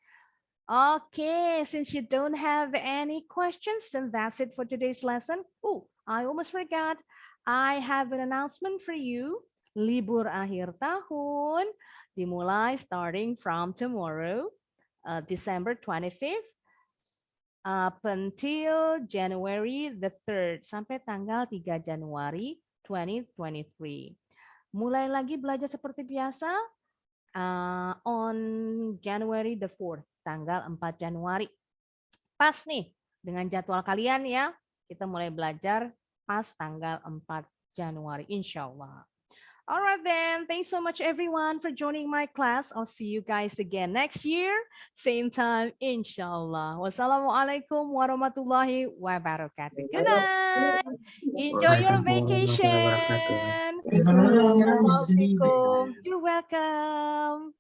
Okay, since you don't have any questions, then that's it for today's lesson. Oh, I almost forgot. I have an announcement for you. Libur akhir tahun dimulai starting from tomorrow, December 25th, up until January the 3rd, sampai tanggal 3 Januari 2023. Mulai lagi belajar seperti biasa on January the 4th. Tanggal 4 Januari. Pas nih dengan jadwal kalian ya. Kita mulai belajar pas tanggal 4 Januari insya Allah. Alright then, thanks so much everyone for joining my class. I'll see you guys again next year. Same time inshallah. Wassalamualaikum warahmatullahi wabarakatuh. Good night. Enjoy your vacation. Assalamualaikum. You're welcome.